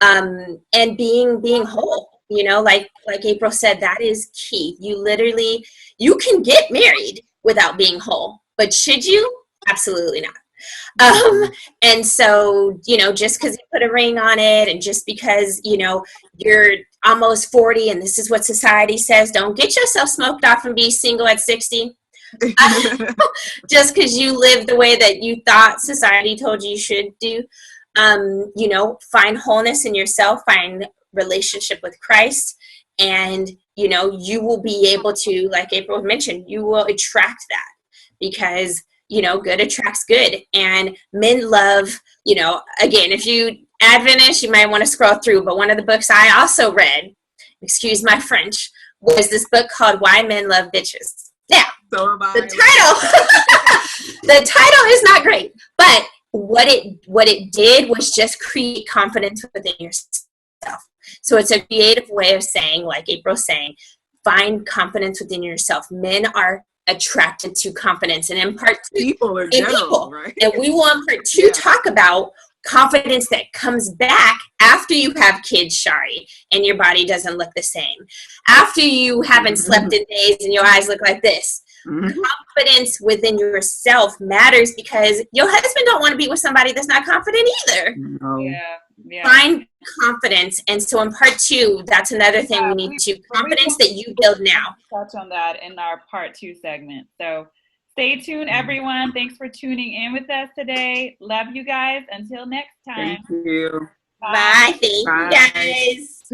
And being whole. Like April said, that is key. You can get married without being whole, but should you? Absolutely not. And so, just because you put a ring on it, and just because, you're almost 40 and this is what society says, don't get yourself smoked off and be single at 60. Just because you live the way that you thought society told you should do. Find wholeness in yourself, find relationship with Christ, and you will be able to, like April mentioned, you will attract that, because good attracts good. And men love, again, if you Adventist, you might want to scroll through, but one of the books I also read, excuse my French, was this book called Why Men Love Bitches. Now, the title is not great, but what it did was just create confidence within yourself. So it's a creative way of saying, like April's saying, find confidence within yourself. Men are attracted to confidence, and in part two, people are general, right? And we will in part two talk about confidence that comes back after you have kids, Shari, and your body doesn't look the same. After you haven't slept in days and your eyes look like this. Confidence within yourself matters, because your husband don't want to be with somebody that's not confident either. No. Yeah. Find confidence. And so in part two, that's another thing we need to, confidence that you build now. Touch on that in our part 2 segment. So stay tuned, everyone. Thanks for tuning in with us today. Love you guys. Until next time. Thank you. Bye. Thank you, guys.